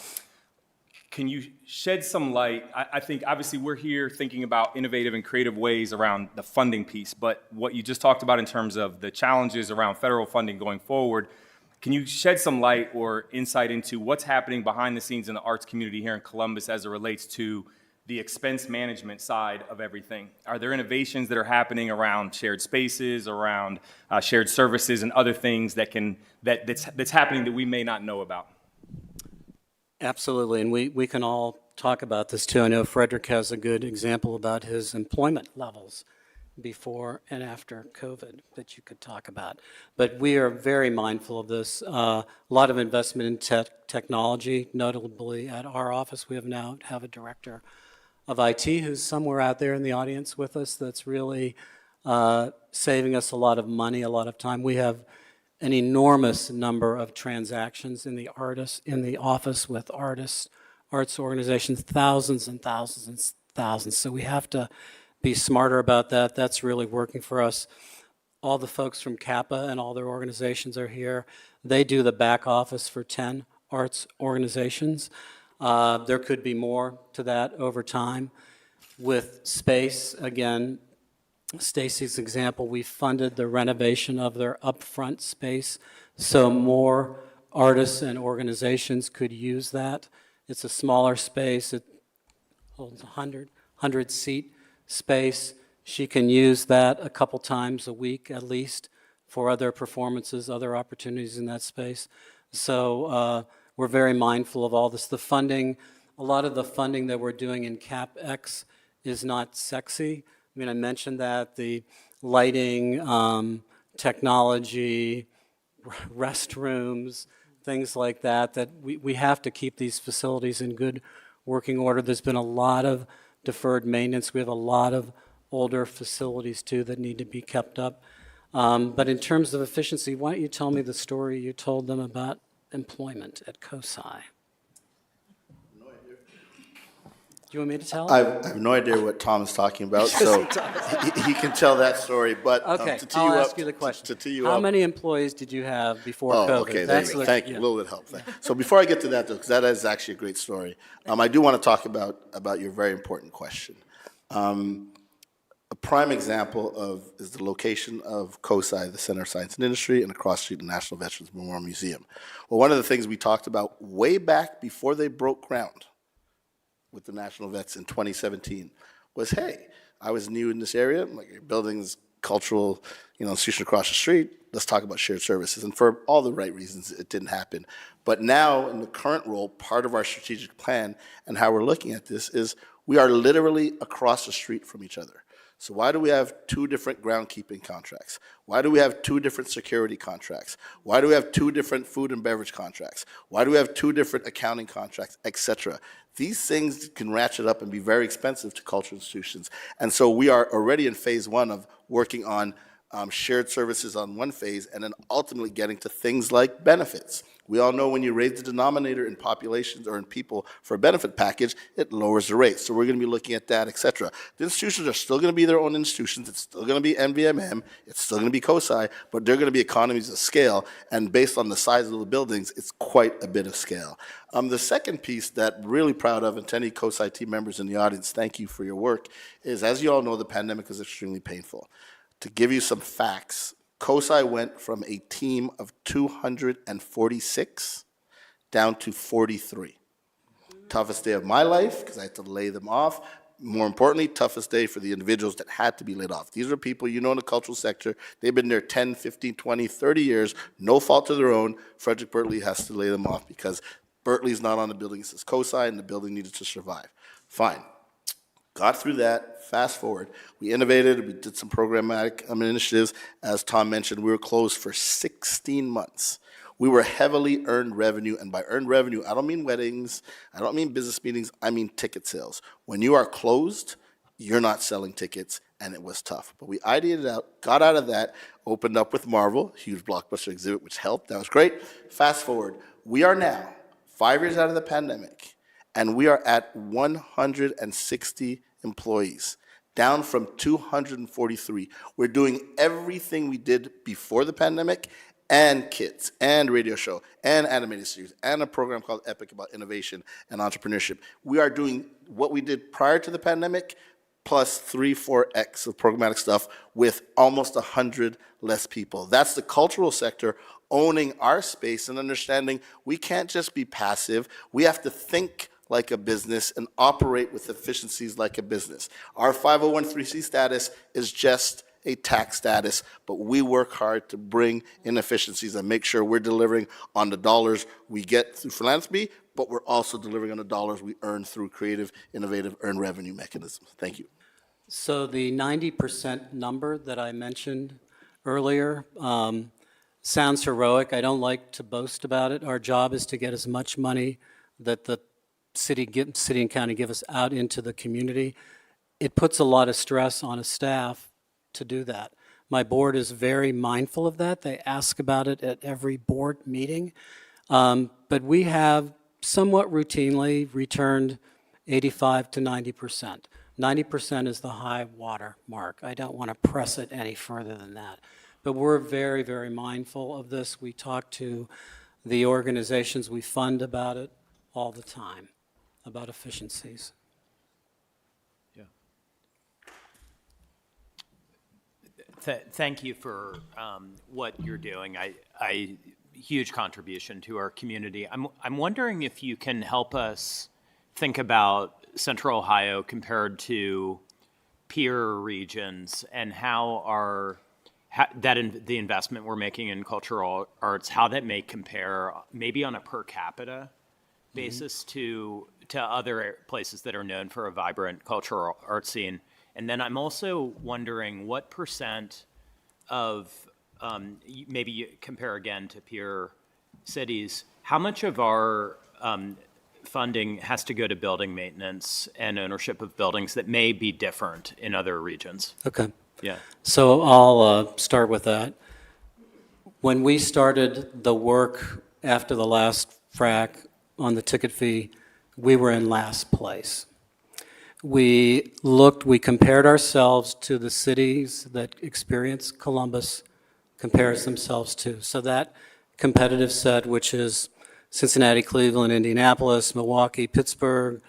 Can you shed some light? I think obviously we're here thinking about innovative and creative ways around the funding piece, but what you just talked about in terms of the challenges around federal funding going forward, can you shed some light or insight into what's happening behind the scenes in the arts community here in Columbus as it relates to the expense management side of everything? Are there innovations that are happening around shared spaces, around shared services, and other things that's happening that we may not know about? Absolutely, and we can all talk about this too. I know Frederick has a good example about his employment levels before and after COVID that you could talk about. But we are very mindful of this. A lot of investment in technology, notably at our office. We have a director of IT who's somewhere out there in the audience with us that's really saving us a lot of money, a lot of time. We have an enormous number of transactions in the office with artists, arts organizations, thousands and thousands and thousands. So we have to be smarter about that. That's really working for us. All the folks from CAPA and all their organizations are here. They do the back office for 10 arts organizations. There could be more to that over time. With space, again, Stacy's example, we funded the renovation of their upfront space so more artists and organizations could use that. It's a smaller space. It holds 100 seat space. She can use that a couple times a week at least for other performances, other opportunities in that space. So we're very mindful of all this. The funding, a lot of the funding that we're doing in CapEx is not sexy. I mean, I mentioned that, the lighting, technology, restrooms, things like that, that we have to keep these facilities in good working order. There's been a lot of deferred maintenance. We have a lot of older facilities, too, that need to be kept up. But in terms of efficiency, why don't you tell me the story you told them about employment at COSI? Do you want me to tell? I have no idea what Tom is talking about, so he can tell that story. But Okay, to tee I'll you ask up, you the question. To tee you How up. many employees did you have before COVID? Oh, okay. There you go. Thank you. yeah. A little bit of help. So before I get to that, though, because that is actually a great story, I do want to talk about your very important question. A prime example is the location of COSI, the Center of Science and Industry, and across the street, the National Veterans Memorial Museum. Well, one of the things we talked about way back before they broke ground with the National Vets in 2017 was, hey, I was new in this area, like your building's cultural, institution across the street, let's talk about shared services. And for all the right reasons, it didn't happen. But now, in the current role, part of our strategic plan and how we're looking at this is we are literally across the street from each other. So why do we have 2 different groundkeeping contracts? Why do we have 2 different security contracts? Why do we have 2 different food and beverage contracts? Why do we have 2 different accounting contracts, et cetera? These things can ratchet up and be very expensive to cultural institutions. And so we are already in phase 1 of working on shared services on one phase, and then ultimately getting to things like benefits. We all know when you raise the denominator in populations or in people for a benefit package, it lowers the rate. So we're going to be looking at that, et cetera. The institutions are still going to be their own institutions. It's still going to be NVMM. It's still going to be COSI, but they're going to be economies of scale. And based on the size of the buildings, it's quite a bit of scale. The second piece that I'm really proud of, and to any COSI team members in the audience, thank you for your work, is as you all know, the pandemic is extremely painful. To give you some facts, COSI went from a team of 246 down to 43. Toughest day of my life, because I had to lay them off. More importantly, toughest day for the individuals that had to be laid off. These are people you know in the cultural sector. They've been there 10, 15, 20, 30 years, no fault of their own. Frederick Bertley has to lay them off because Bertley's not on the building. It says COSI, and the building needed to survive. Fine. Got through that, fast forward. We innovated, we did some programmatic initiatives. As Tom mentioned, we were closed for 16 months. We were heavily earned revenue, and by earned revenue, I don't mean weddings, I don't mean business meetings, I mean ticket sales. When you are closed, you're not selling tickets, and it was tough. But we ideated it out, got out of that, opened up with Marvel, huge blockbuster exhibit, which helped, that was great. Fast forward, we are now 5 years out of the pandemic, and we are at 160 employees, down from 243. We're doing everything we did before the pandemic, and kids, and radio show, and animated series, and a program called Epic about innovation and entrepreneurship. We are doing what we did prior to the pandemic, plus 3-4x of programmatic stuff with almost 100 less people. That's the cultural sector owning our space and understanding we can't just be passive. We have to think like a business and operate with efficiencies like a business. Our 501(c) status is just a tax status, but we work hard to bring in efficiencies and make sure we're delivering on the dollars we get through philanthropy, but we're also delivering on the dollars we earn through creative, innovative, earned revenue mechanisms. Thank you. So the 90% number that I mentioned earlier sounds heroic. I don't like to boast about it. Our job is to get as much money that the city and county give us out into the community. It puts a lot of stress on a staff to do that. My board is very mindful of that. They ask about it at every board meeting. But we have somewhat routinely returned 85 to 90%. 90% is the high water mark. I don't want to press it any further than that. But we're very, very mindful of this. We talk to the organizations we fund about it all the time, about efficiencies. Yeah. Thank you for what you're doing. Huge contribution to our community. I'm wondering if you can help us think about Central Ohio compared to peer regions and how the investment we're making in cultural arts, how that may compare maybe on a per capita basis to other places that are known for a vibrant cultural art scene. And then I'm also wondering what percent of, maybe you compare again to peer cities, how much of our funding has to go to building maintenance and ownership of buildings that may be different in other regions? Okay. Yeah. So I'll start with that. When we started the work after the last FRAC on the ticket fee, we were in last place. We compared ourselves to the cities that Experience Columbus compares themselves to. So that competitive set, which is Cincinnati, Cleveland, Indianapolis, Milwaukee, Pittsburgh,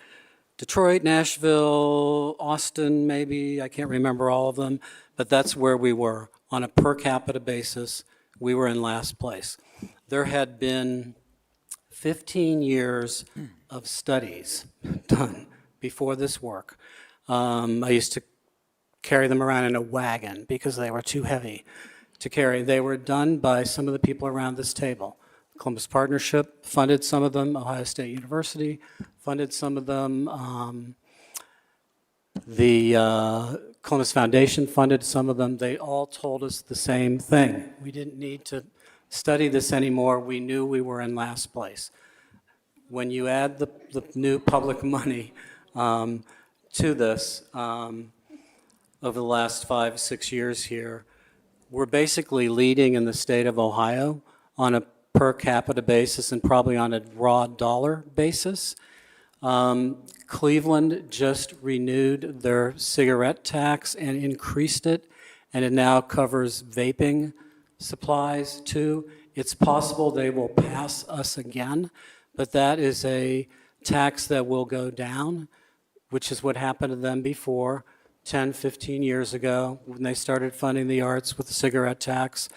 Detroit, Nashville, Austin, maybe, I can't remember all of them, but that's where we were. On a per capita basis, we were in last place. There had been 15 years of studies done before this work. I used to carry them around in a wagon because they were too heavy to carry. They were done by some of the people around this table. Columbus Partnership funded some of them. Ohio State University funded some of them. The Columbus Foundation funded some of them. They all told us the same thing. We didn't need to study this anymore. We knew we were in last place. When you add the new public money to this over the last 5, 6 years here, we're basically leading in the state of Ohio on a per capita basis and probably on a raw dollar basis. Cleveland just renewed their cigarette tax and increased it, and it now covers vaping supplies too. It's possible they will pass us again, but that is a tax that will go down, which is what happened to them before, 10, 15 years ago, when they started funding the arts with the cigarette tax.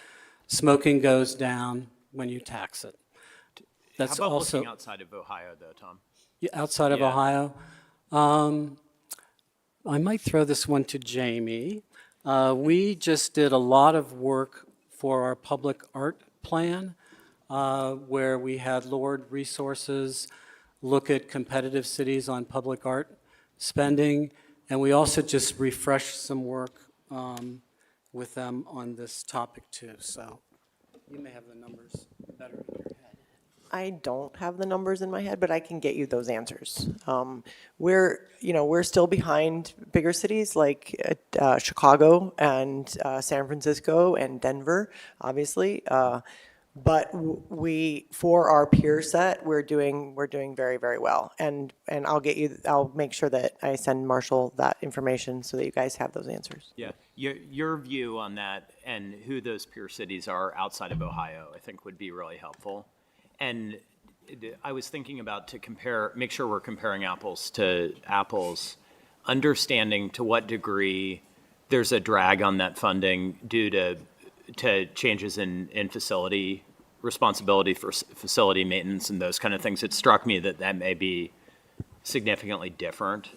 Smoking goes down when you tax it. That's How about also looking outside of Ohio, though, Tom? outside of Yeah. Ohio. I might throw this one to Jamie. We just did a lot of work for our public art plan, where we had Lord Resources look at competitive cities on public art spending, and we also just refreshed some work with them on this topic too. So you may have the numbers better in your head. I don't have the numbers in my head, but I can get you those answers. We're still behind bigger cities like Chicago and San Francisco and Denver, obviously. But for our peer set, we're doing very, very well. And I'll make sure that I send Marshall that information so that you guys have those answers. Yeah, your view on that and who those peer cities are outside of Ohio, I think would be really helpful. And I was thinking about make sure we're comparing apples to apples, understanding to what degree there's a drag on that funding due to changes in facility responsibility for facility maintenance and those kind of things. It struck me that may be significantly different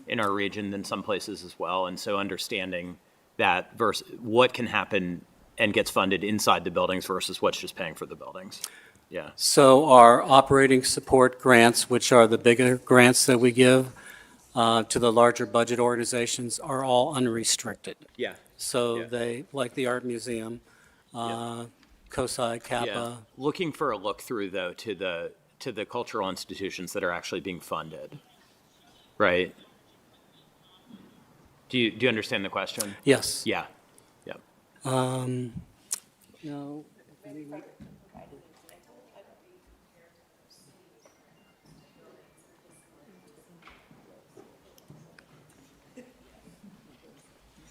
in our region than some places as well. And so understanding that versus what can happen and gets funded inside the buildings versus what's just paying for the buildings. Yeah. So our operating support grants, which are the bigger grants that we give to the larger budget organizations, are all unrestricted. Yeah. So Yeah. they, like the Art Museum, COSI, Kappa. Yeah. Looking for a look through though to the cultural institutions that are actually being funded, right? Do you understand the question? Yes. Yeah. Yeah. No,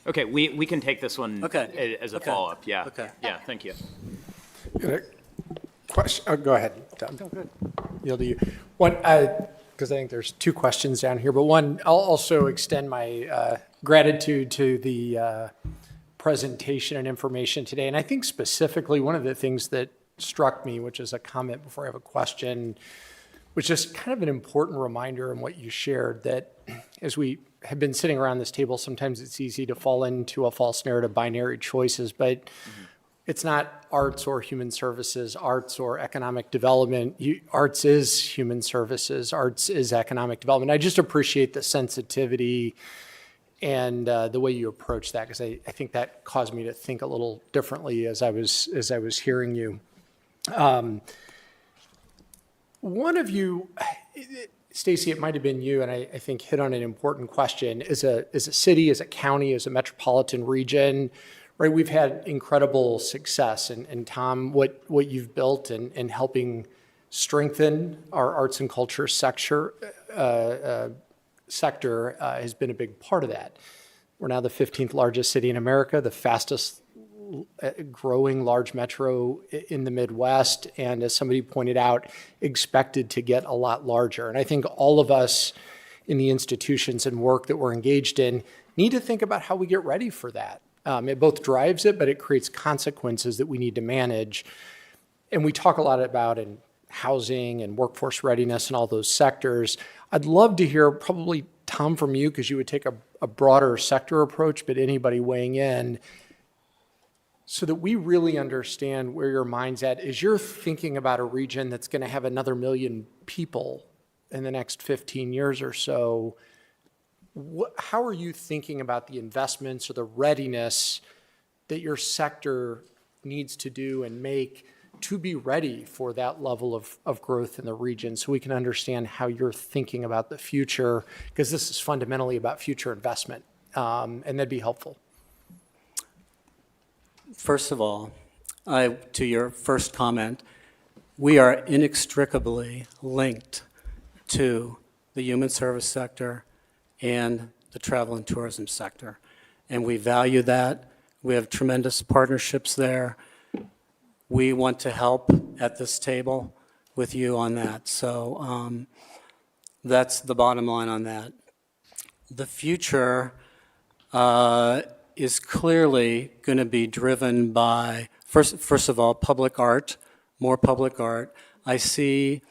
Okay, we can take this one Okay. as a Okay. follow-up. Yeah. Okay. Yeah. Thank you. Question, go ahead, Tom. No, good. Yield to you. One, because I think there's two questions down here, but one, I'll also extend my gratitude to the presentation and information today. And I think specifically one of the things that struck me, which is a comment before I have a question, was just kind of an important reminder in what you shared, that as we have been sitting around this table, sometimes it's easy to fall into a false narrative, binary choices, but it's not arts or human services, arts or economic development. Arts is human services, arts is economic development. I just appreciate the sensitivity and the way you approach that, because I think that caused me to think a little differently as I was hearing you. One of you, Stacy, it might have been you, and I think hit on an important question. As a city, as a county, as a metropolitan region, right, we've had incredible success. And Tom, what you've built in helping strengthen our arts and culture sector has been a big part of that. We're now the 15th largest city in America, the fastest growing large metro in the Midwest, and as somebody pointed out, expected to get a lot larger. And I think all of us in the institutions and work that we're engaged in need to think about how we get ready for that. It both drives it, but it creates consequences that we need to manage. And we talk a lot about in housing and workforce readiness and all those sectors. I'd love to hear probably, Tom, from you, because you would take a broader sector approach, but anybody weighing in, so that we really understand where your mind's at as you're thinking about a region that's going to have another 1 million people in the next 15 years or so. how are you thinking about the investments or the readiness that your sector needs to do and make to be ready for that level of growth in the region, so we can understand how you're thinking about the future, because this is fundamentally about future investment, and that'd be helpful. First of all, to your first comment, we are inextricably linked to the human service sector and the travel and tourism sector, and we value that. We have tremendous partnerships there. We want to help at this table with you on that. So that's the bottom line on that. The future is clearly going to be driven by, first of all, public art, more public art. I see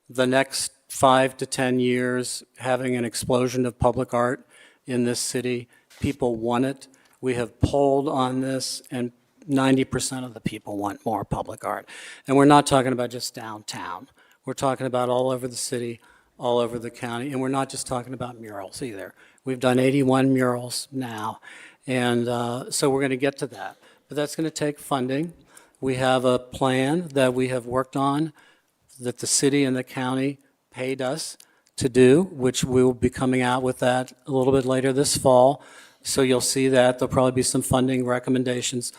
the next 5 to 10 years having an explosion of public art in this city. People want it. We have polled on this, and 90% of the people want more public art. And we're not talking about just downtown. We're talking about all over the city, all over the county, and we're not just talking about murals either. We've done 81 murals now, and so we're going to get to that. But that's going to take funding. We have a plan that we have worked on that the city and the county paid us to do, which we will be coming out with that a little bit later this fall. So you'll see that. There'll probably be some funding recommendations.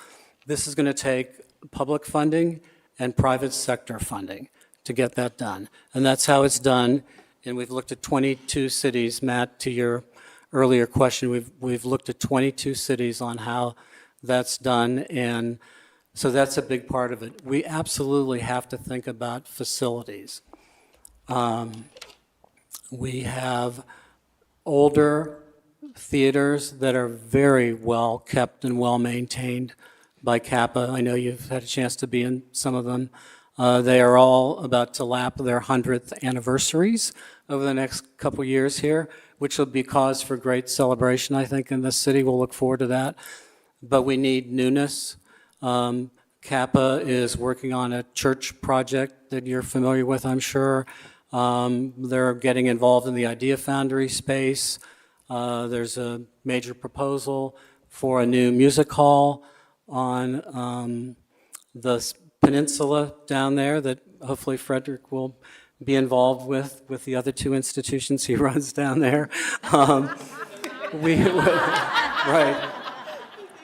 This is going to take public funding and private sector funding to get that done. And that's how it's done. And we've looked at 22 cities. Matt, to your earlier question, we've looked at 22 cities on how that's done. And so that's a big part of it. We absolutely have to think about facilities. We have older theaters that are very well kept and well maintained by CAPA. I know you've had a chance to be in some of them. They are all about to lap their 100th anniversaries over the next couple years here, which will be cause for great celebration, I think, in this city. We'll look forward to that. But we need newness. CAPA is working on a church project that you're familiar with, I'm sure. They're getting involved in the Idea Foundry space. There's a major proposal for a new music hall on the peninsula down there that hopefully Frederick will be involved with the other two institutions he runs down there. Right.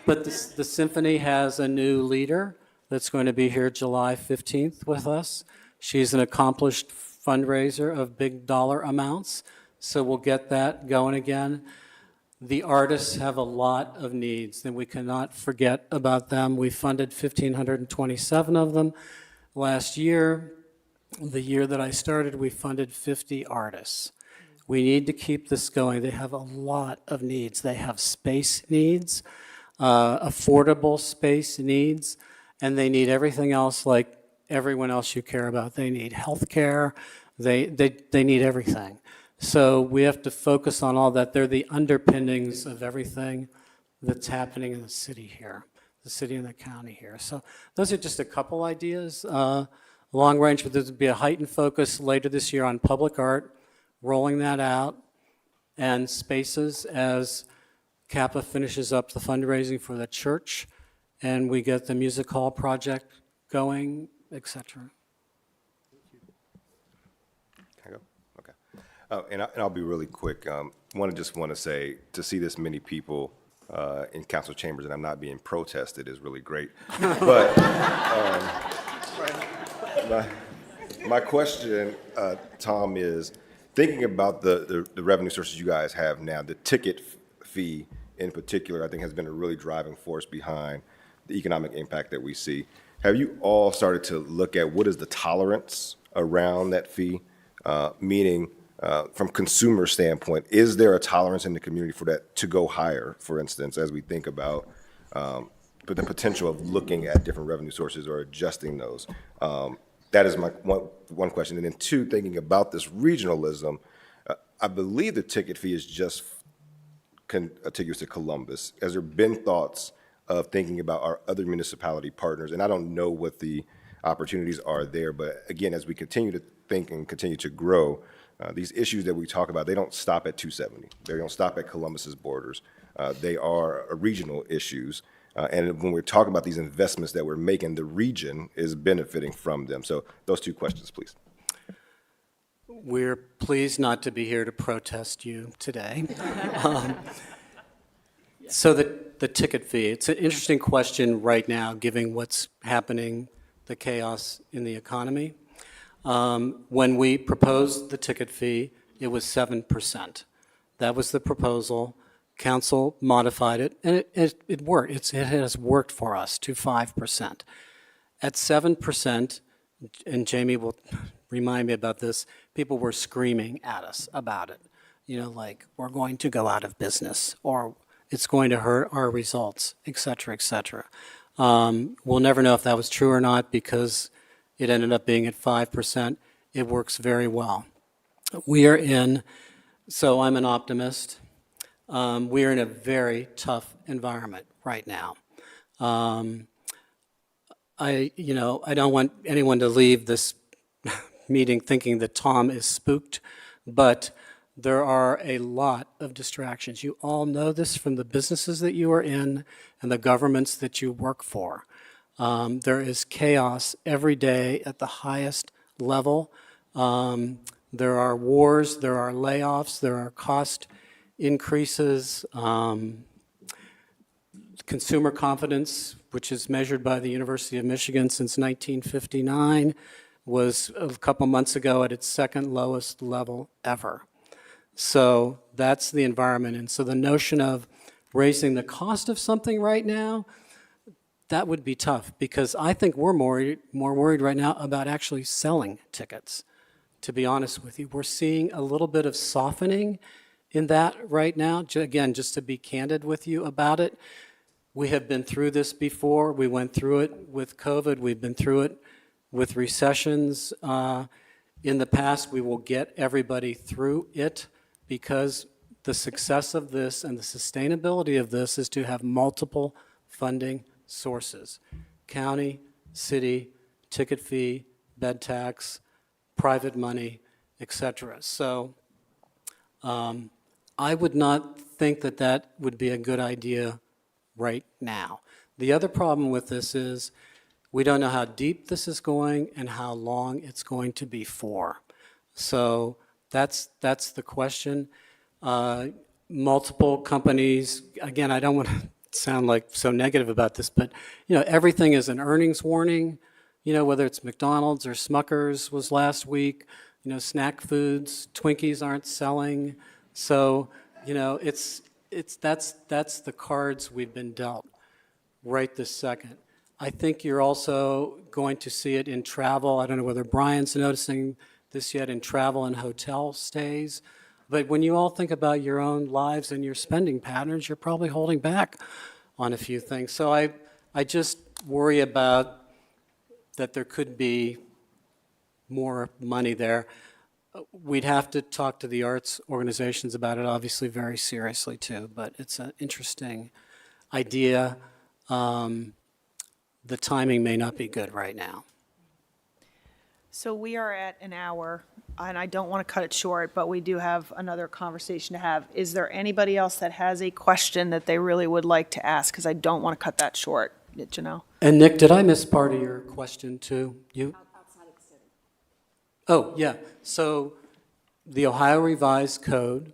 But the symphony has a new leader that's going to be here July 15th with us. She's an accomplished fundraiser of big dollar amounts, so we'll get that going again. The artists have a lot of needs, and we cannot forget about them. We funded 1,527 of them last year. The year that I started, we funded 50 artists. We need to keep this going. They have a lot of needs. They have space needs, affordable space needs, and they need everything else like everyone else you care about. They need health care. They need everything. So we have to focus on all that. They're the underpinnings of everything that's happening in the city here, the city and the county here. So those are just a couple ideas. Long range, but there's be a heightened focus later this year on public art, rolling that out, and spaces as CAPA finishes up the fundraising for the church, and we get the music hall project going, et cetera. And I'll be really quick. Just want to say, to see this many people in council chambers and I'm not being protested is really great. But my question, Tom, is thinking about the revenue sources you guys have now, the ticket fee in particular, I think has been a really driving force behind the economic impact that we see. Have you all started to look at what is the tolerance around that fee, meaning from consumer standpoint, is there a tolerance in the community for that to go higher, for instance, as we think about the potential of looking at different revenue sources or adjusting those? That is my one question. And then two, thinking about this regionalism, I believe the ticket fee is just contiguous to Columbus. Has there been thoughts of thinking about our other municipality partners? And I don't know what the opportunities are there, but again, as we continue to think and continue to grow, These issues that we talk about, they don't stop at 270. They don't stop at Columbus's borders. They are regional issues. And when we're talking about these investments that we're making, the region is benefiting from them. So those two questions, please. We're pleased not to be here to protest you today. So the ticket fee, it's an interesting question right now, given what's happening, the chaos in the economy. When we proposed the ticket fee, it was 7%. That was the proposal. Council modified it, and it worked. It has worked for us to 5%. At 7%, and Jamie will remind me about this, people were screaming at us about it. You know, like, we're going to go out of business, or it's going to hurt our results, et cetera, et cetera. We'll never know if that was true or not because it ended up being at 5%. It works very well. So I'm an optimist. We are in a very tough environment right now. I don't want anyone to leave this meeting thinking that Tom is spooked, but there are a lot of distractions. You all know this from the businesses that you are in and the governments that you work for. There is chaos every day at the highest level. There are wars, there are layoffs, there are cost increases. Consumer confidence, which is measured by the University of Michigan since 1959, was a couple months ago at its second lowest level ever. So that's the environment. And so the notion of raising the cost of something right now, that would be tough because I think we're more worried right now about actually selling tickets, to be honest with you. We're seeing a little bit of softening in that right now. Again, just to be candid with you about it, we have been through this before. We went through it with COVID. We've been through it with recessions in the past. We will get everybody through it because the success of this and the sustainability of this is to have multiple funding sources: county, city, ticket fee, bed tax, private money, etc. So I would not think that that would be a good idea right now. The other problem with this is we don't know how deep this is going and how long it's going to be for. So that's the question. Multiple companies, again, I don't want to sound like so negative about this, but everything is an earnings warning. Whether it's McDonald's or Smucker's was last week. Snack foods, Twinkies aren't selling. So that's the cards we've been dealt right this second. I think you're also going to see it in travel. I don't know whether Brian's noticing this yet in travel and hotel stays. But when you all think about your own lives and your spending patterns, you're probably holding back on a few things. So I just worry about that there could be more money there. We'd have to talk to the arts organizations about it, obviously, very seriously, too. But it's an interesting idea. The timing may not be good right now. So we are at an hour, and I don't want to cut it short, but we do have another conversation to have. Is there anybody else that has a question that they really would like to ask? Because I don't want to cut that short, Janelle. And Nick, did I miss part of your question, too? You? Outside of the city. Oh, yeah. So the Ohio Revised Code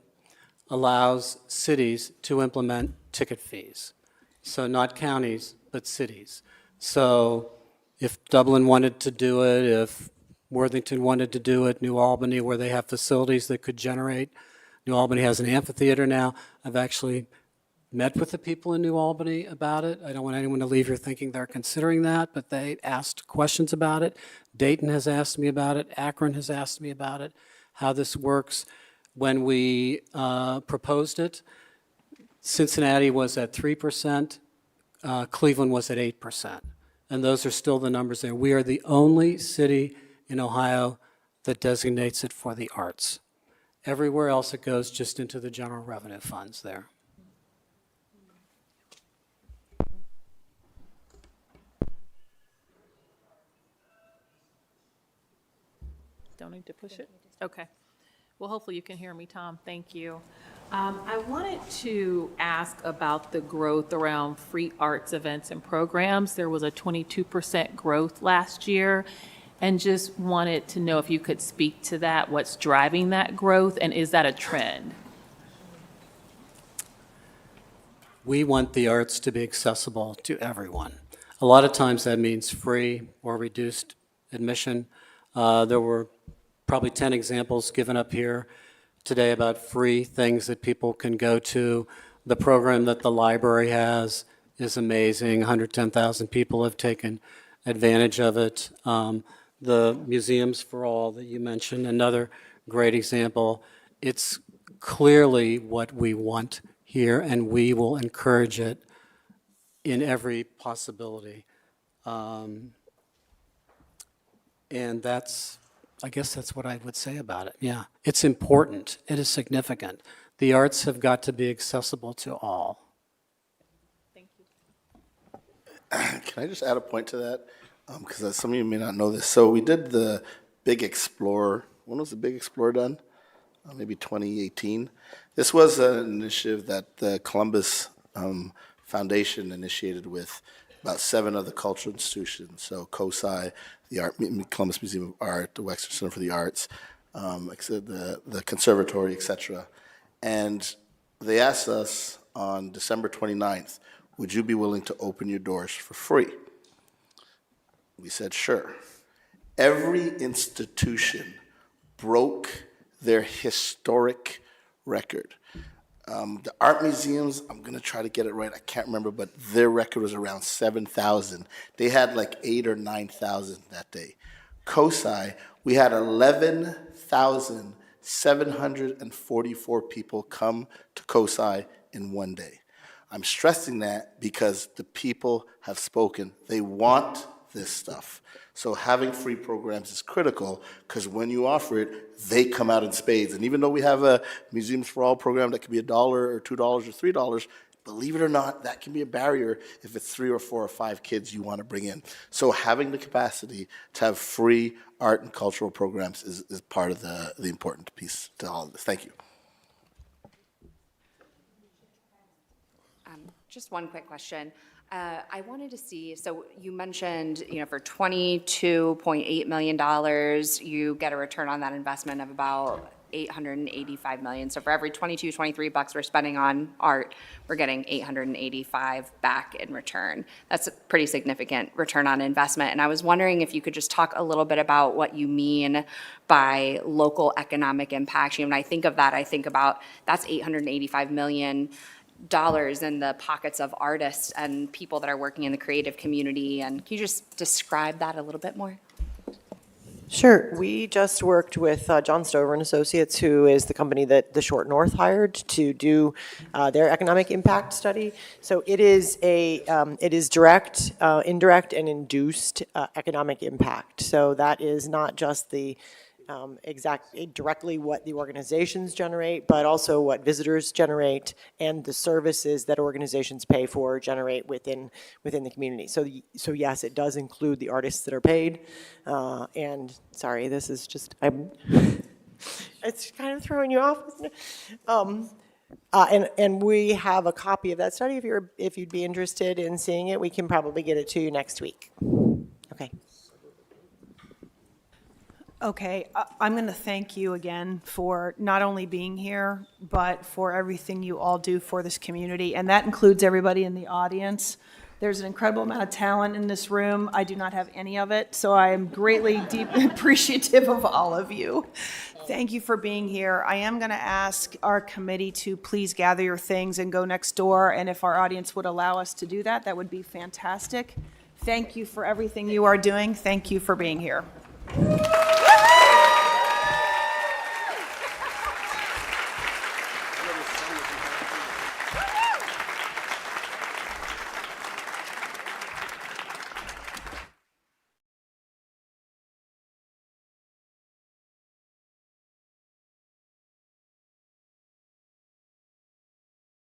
allows cities to implement ticket fees. So not counties, but cities. So if Dublin wanted to do it, if Worthington wanted to do it, New Albany, where they have facilities that could generate. New Albany has an amphitheater now. I've actually met with the people in New Albany about it. I don't want anyone to leave here thinking they're considering that, but they asked questions about it. Dayton has asked me about it. Akron has asked me about it, how this works. When we proposed it, Cincinnati was at 3%. Cleveland was at 8%. And those are still the numbers there. We are the only city in Ohio that designates it for the arts. Everywhere else it goes just into the general revenue funds there. Don't need to push it? Okay. Well, hopefully you can hear me, Tom. Thank you. I wanted to ask about the growth around free arts events and programs. There was a 22% growth last year, and just wanted to know if you could speak to that, what's driving that growth, and is that a trend? We want the arts to be accessible to everyone. A lot of times that means free or reduced admission. There were probably 10 examples given up here today about free things that people can go to. The program that the library has is amazing. 110,000 people have taken advantage of it. The Museums for All that you mentioned, another great example. It's clearly what we want here, and we will encourage it in every possibility. And I guess that's what I would say about it. Yeah, it's important. It is significant. The arts have got to be accessible to all. Thank you. Can I just add a point to that? Because some of you may not know this. So we did the Big Explore. When was the Big Explore done? Maybe 2018. This was an initiative that the Columbus Foundation initiated with about 7 other cultural institutions. So COSI, the Columbus Museum of Art, the Wexner Center for the Arts, the Conservatory, etc. And they asked us on December 29th, would you be willing to open your doors for free? We said, sure. Every institution broke their historic record. The art museums, I'm going to try to get it right, I can't remember, but their record was around 7,000. They had like 8,000 or 9,000 that day. COSI, we had 11,744 people come to COSI in one day. I'm stressing that because the people have spoken. They want this stuff. So having free programs is critical because when you offer it, they come out in spades. And even though we have a Museums for All program that could be $1 or $2 or $3, believe it or not, that can be a barrier if it's 3 or 4 or 5 kids you want to bring in. So having the capacity to have free art and cultural programs is part of the important piece to all of this. Thank you. Just one quick question. I wanted to see, so you mentioned, for $22.8 million, you get a return on that investment of about $885 million. So for every 22, 23 bucks we're spending on art, we're getting 885 back in return. That's a pretty significant return on investment. And I was wondering if you could just talk a little bit about what you mean by local economic impact. When I think of that, I think about that's $885 million in the pockets of artists and people that are working in the creative community. And can you just describe that a little bit more? Sure. We just worked with John Stover and Associates, who is the company that the Short North hired to do their economic impact study. So it is direct, indirect, and induced economic impact. So that is not just the directly what the organizations generate, but also what visitors generate and the services that organizations pay for generate within the community. So yes, it does include the artists that are paid. And sorry, this is just it's kind of throwing you off, isn't it? And we have a copy of that study. If you'd be interested in seeing it, we can probably get it to you next week. Okay. Okay, I'm going to thank you again for not only being here, but for everything you all do for this community, and that includes everybody in the audience. There's an incredible amount of talent in this room. I do not have any of it, so I am greatly deeply appreciative of all of you. Thank you for being here. I am going to ask our committee to please gather your things and go next door, and if our audience would allow us to do that, that would be fantastic. Thank you for everything you are doing. Thank you for being here.